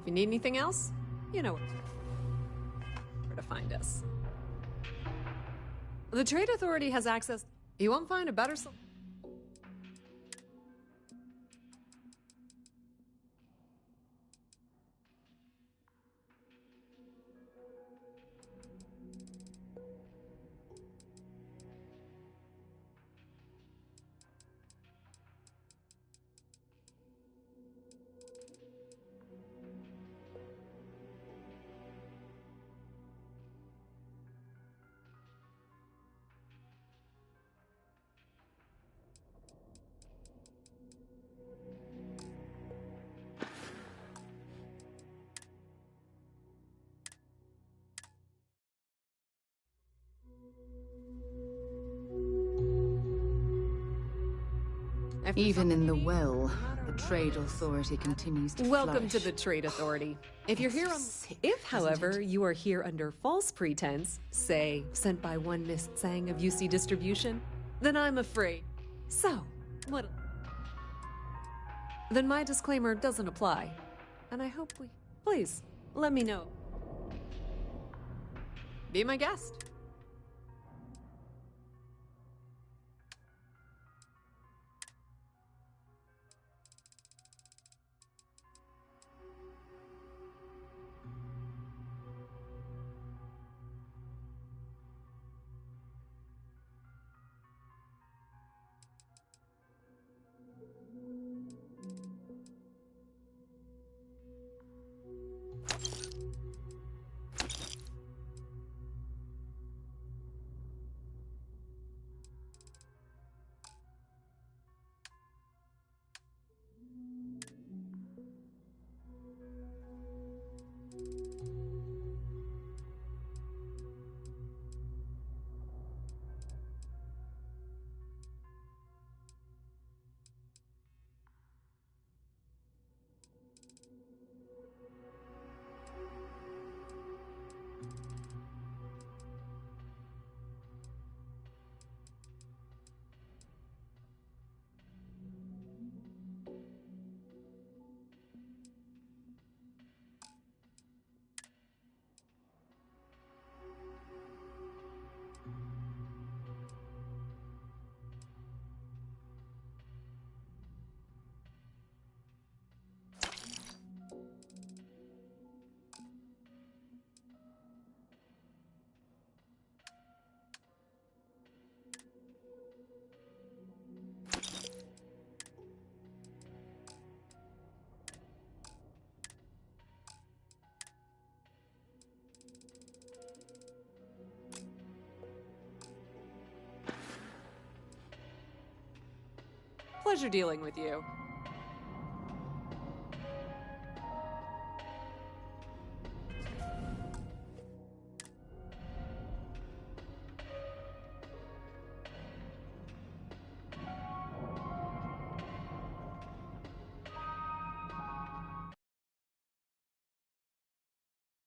Speaker 10: If you need anything else, you know where to find us. The Trade Authority has access. You won't find a better solution.
Speaker 19: Even in the well, the Trade Authority continues to
Speaker 10: Welcome
Speaker 19: flourish.
Speaker 10: to the Trade Authority. If you're here on... If, however, you are here under false pretense, say, sent by one Miss Tsang of UC Distribution, then I'm afraid. So, what... Then my disclaimer doesn't apply. And I hope we... Please, let me know. Be my guest. pleasure dealing with you.